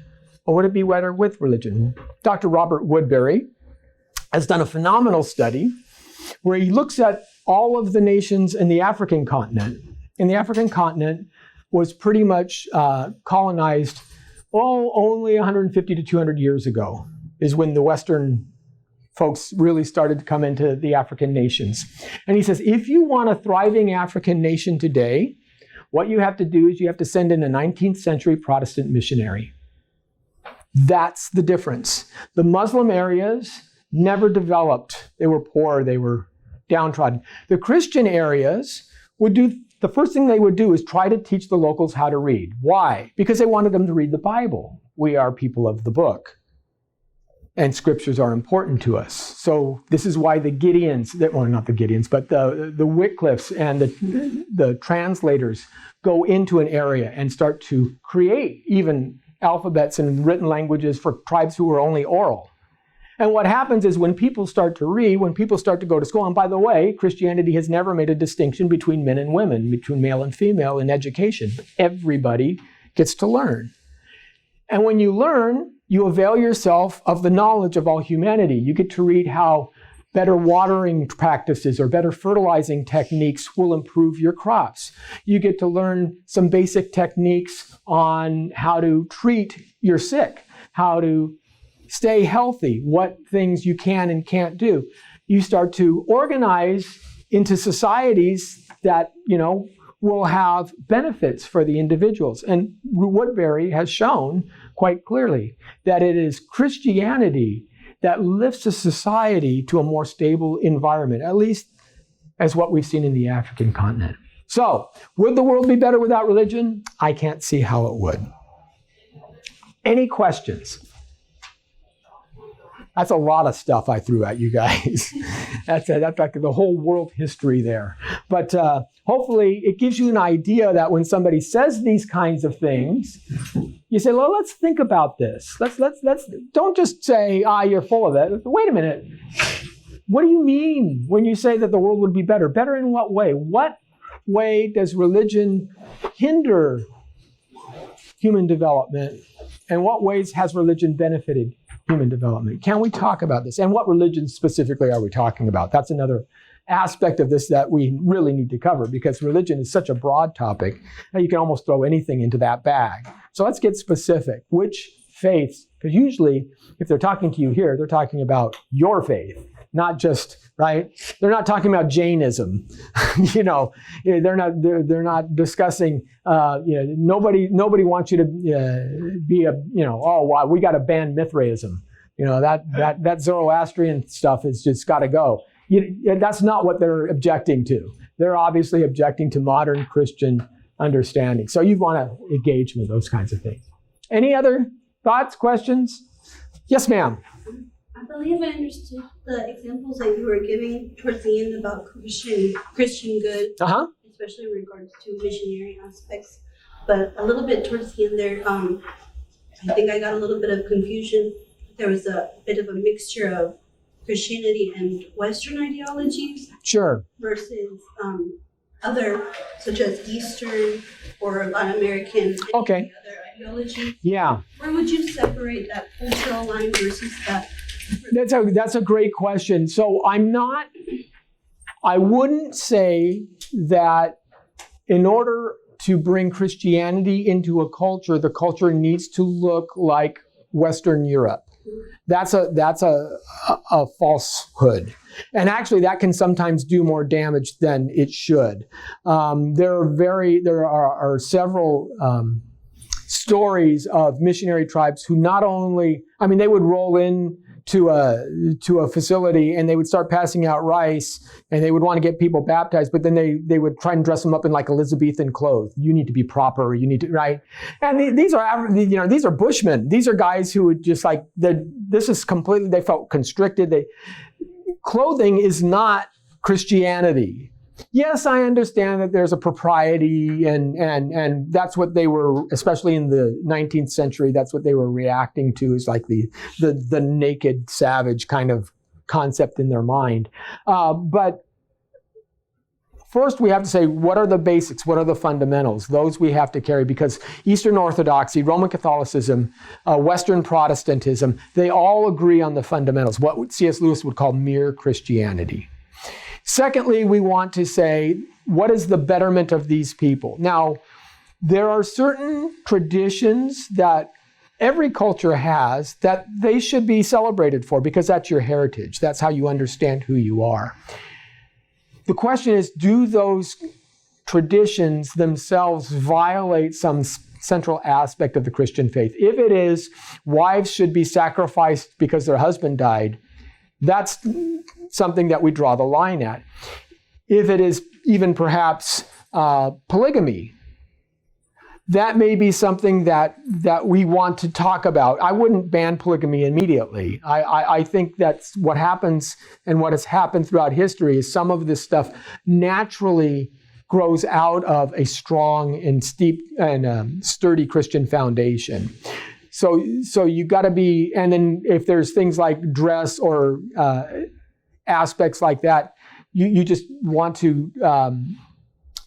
or would it be better with religion? Dr. Robert Woodbury has done a phenomenal study where he looks at all of the nations in the African continent. And the African continent was pretty much colonized, only 150 to 200 years ago is when the Western folks really started to come into the African nations. And he says, if you want a thriving African nation today, what you have to do is you have to send in a 19th century Protestant missionary. That's the difference. The Muslim areas never developed. They were poor, they were downtrodden. The Christian areas would do, the first thing they would do is try to teach the locals how to read. Why? Because they wanted them to read the Bible. We are people of the book. And scriptures are important to us. So this is why the Gideons, well, not the Gideons, but the Wycliffes and the translators go into an area and start to create even alphabets and written languages for tribes who were only oral. And what happens is when people start to read, when people start to go to school, and by the way, Christianity has never made a distinction between men and women, between male and female in education. Everybody gets to learn. And when you learn, you avail yourself of the knowledge of all humanity. You get to read how better watering practices or better fertilizing techniques will improve your crops. You get to learn some basic techniques on how to treat your sick, how to stay healthy, what things you can and can't do. You start to organize into societies that, will have benefits for the individuals. And Woodbury has shown quite clearly that it is Christianity that lifts a society to a more stable environment, at least as what we've seen in the African continent. So, would the world be better without religion? I can't see how it would. Any questions? That's a lot of stuff I threw at you guys. That's like the whole world history there. But hopefully it gives you an idea that when somebody says these kinds of things, you say, well, let's think about this. Let's don't just say, you're full of it. Wait a minute. What do you mean when you say that the world would be better? Better in what way? What way does religion hinder human development? And what ways has religion benefited human development? Can we talk about this? And what religion specifically are we talking about? That's another aspect of this that we really need to cover, because religion is such a broad topic that you can almost throw anything into that bag. So let's get specific. Which faiths? Because usually if they're talking to you here, they're talking about your faith, not just, right? They're not talking about Jainism. They're not discussing, nobody wants you to be we got to ban Mithraism. That Zoroastrian stuff is just got to go. That's not what they're objecting to. They're obviously objecting to modern Christian understanding. So you want to engage with those kinds of things. Any other thoughts, questions? Yes, ma'am. I believe I understood the examples that you were giving towards the end about Christian good, especially in regards to missionary aspects. But a little bit towards the end there, I think I got a little bit of confusion. There was a bit of a mixture of Christianity and Western ideologies. Sure. Versus other, such as Eastern or Latin American, okay, other ideologies. Yeah. Where would you separate that cultural line versus that? That's a great question. So I wouldn't say that in order to bring Christianity into a culture, the culture needs to look like Western Europe. That's a falsehood. And actually that can sometimes do more damage than it should. There are several stories of missionary tribes who not only, they would roll in to a facility and they would start passing out rice and they would want to get people baptized, but then they would try and dress them up in like Elizabethan clothes. You need to be proper, right? And these are Bushmen. These are guys who would just they felt constricted. Clothing is not Christianity. Yes, I understand that there's a propriety, and that's what they were, especially in the 19th century, that's what they were reacting to, is like the naked savage kind of concept in their mind. But first, we have to say, what are the basics? What are the fundamentals? Those we have to carry, because Eastern Orthodoxy, Roman Catholicism, Western Protestantism, they all agree on the fundamentals, what C.S. Lewis would call mere Christianity. Secondly, we want to say, what is the betterment of these people? Now, there are certain traditions that every culture has that they should be celebrated for, because that's your heritage. That's how you understand who you are. The question is, do those traditions themselves violate some central aspect of the Christian faith? If it is, wives should be sacrificed because their husband died, that's something that we draw the line at. If it is even perhaps polygamy, that may be something that we want to talk about. I wouldn't ban polygamy immediately. I think that's what happens, and what has happened throughout history is some of this stuff naturally grows out of a strong and steep and sturdy Christian foundation. So you got to be, and then if there's things like dress or aspects like that, you just want to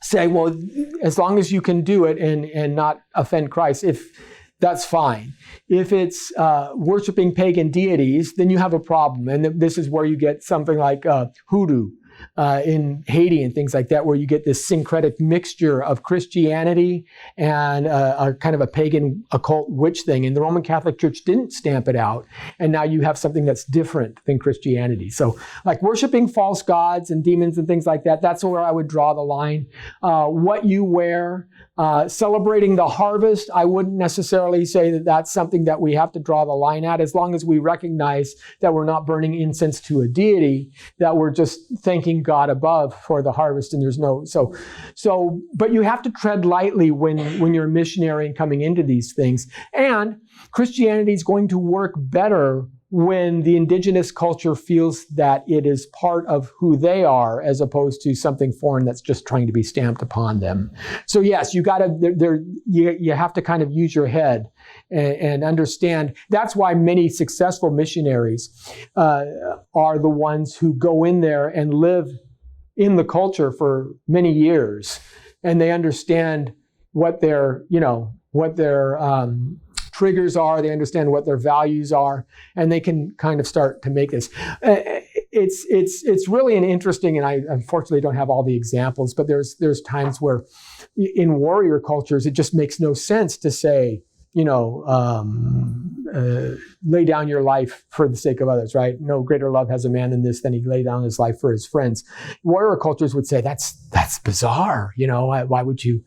say, well, as long as you can do it and not offend Christ, if that's fine. If it's worshiping pagan deities, then you have a problem. And this is where you get something like hoodoo in Haiti and things like that, where you get this syncretic mixture of Christianity and a kind of a pagan occult witch thing. And the Roman Catholic Church didn't stamp it out. And now you have something that's different than Christianity. So like worshiping false gods and demons and things like that, that's where I would draw the line. What you wear, celebrating the harvest, I wouldn't necessarily say that that's something that we have to draw the line at, as long as we recognize that we're not burning incense to a deity, that we're just thanking God above for the harvest, and there's no, but you have to tread lightly when you're a missionary and coming into these things. And Christianity is going to work better when the indigenous culture feels that it is part of who they are, as opposed to something foreign that's just trying to be stamped upon them. So yes, you have to kind of use your head and understand. That's why many successful missionaries are the ones who go in there and live in the culture for many years, and they understand what their triggers are, they understand what their values are, and they can kind of start to make this. It's really an interesting, and I unfortunately don't have all the examples, but there's times where in warrior cultures, it just makes no sense to say, lay down your life for the sake of others, right? No greater love has a man than this, than he lay down his life for his friends. Warrior cultures would say that's bizarre. Why would you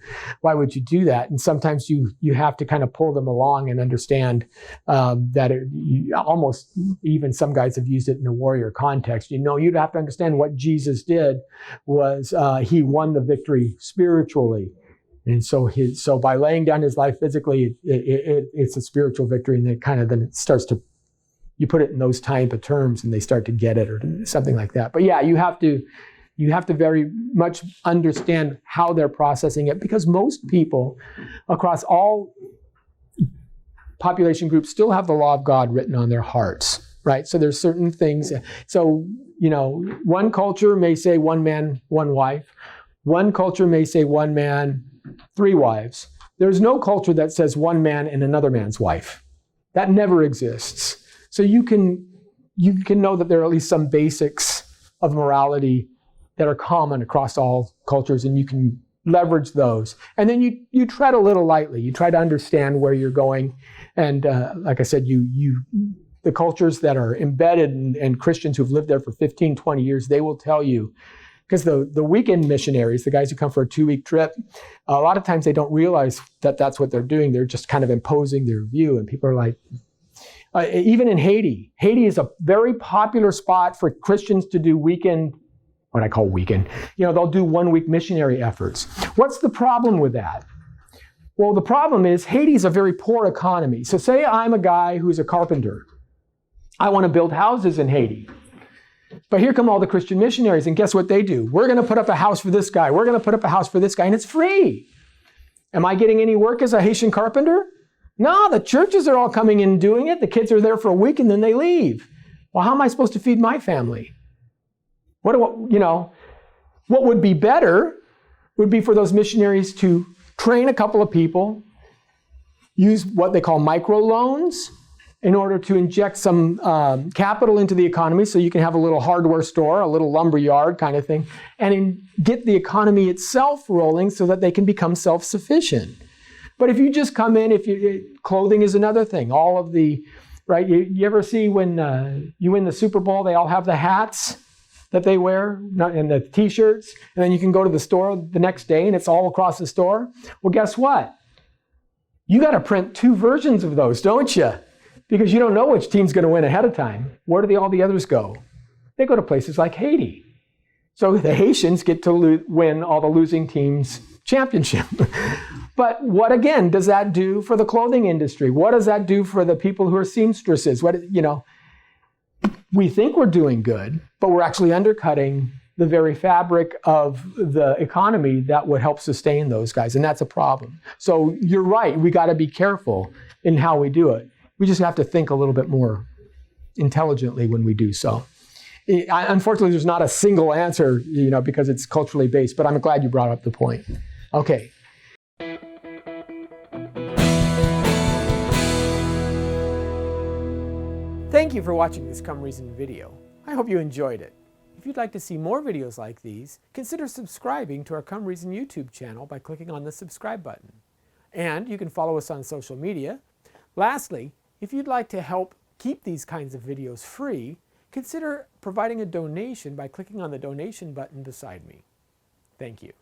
do that? And sometimes you have to kind of pull them along and understand that almost even some guys have used it in a warrior context. You'd have to understand what Jesus did was he won the victory spiritually. And so by laying down his life physically, it's a spiritual victory, and then it starts to, you put it in those type of terms, and they start to get it, or something like that. But yeah, you have to very much understand how they're processing it, because most people across all population groups still have the law of God written on their hearts, right? So there's certain things. So one culture may say one man, one wife. One culture may say one man, 3 wives. There's no culture that says one man and another man's wife. That never exists. So you can know that there are at least some basics of morality that are common across all cultures, and you can leverage those. And then you tread a little lightly. You try to understand where you're going. And like I said, the cultures that are embedded and Christians who've lived there for 15, 20 years, they will tell you, because the weekend missionaries, the guys who come for a 2-week trip, a lot of times they don't realize that that's what they're doing. They're just kind of imposing their view. And people are like, even in Haiti is a very popular spot for Christians to do weekend, what I call weekend. They'll do 1-week missionary efforts. What's the problem with that? Well, the problem is Haiti is a very poor economy. So say I'm a guy who's a carpenter. I want to build houses in Haiti. But here come all the Christian missionaries, and guess what they do? We're going to put up a house for this guy. We're going to put up a house for this guy, and it's free. Am I getting any work as a Haitian carpenter? No, the churches are all coming in and doing it. The kids are there for a week, and then they leave. Well, how am I supposed to feed my family? What would be better would be for those missionaries to train a couple of people, use what they call microloans in order to inject some capital into the economy so you can have a little hardware store, a little lumber yard kind of thing, and get the economy itself rolling so that they can become self-sufficient. But if you just come in, clothing is another thing. All of the, right, you ever see when you win the Super Bowl, they all have the hats that they wear and the t-shirts, and then you can go to the store the next day and it's all across the store? Well, guess what? You got to print 2 versions of those, don't you? Because you don't know which team's going to win ahead of time. Where do all the others go? They go to places like Haiti. So the Haitians get to win all the losing teams' championship. But what, again, does that do for the clothing industry? What does that do for the people who are seamstresses? We think we're doing good, but we're actually undercutting the very fabric of the economy that would help sustain those guys, and that's a problem. So you're right, we got to be careful in how we do it. We just have to think a little bit more intelligently when we do so. Unfortunately, there's not a single answer, because it's culturally based, but I'm glad you brought up the point. Okay. Thank you for watching this Come Reason video. I hope you enjoyed it. If you'd like to see more videos like these, consider subscribing to our Come Reason YouTube channel by clicking on the subscribe button. And you can follow us on social media. Lastly, if you'd like to help keep these kinds of videos free, consider providing a donation by clicking on the donation button beside me. Thank you.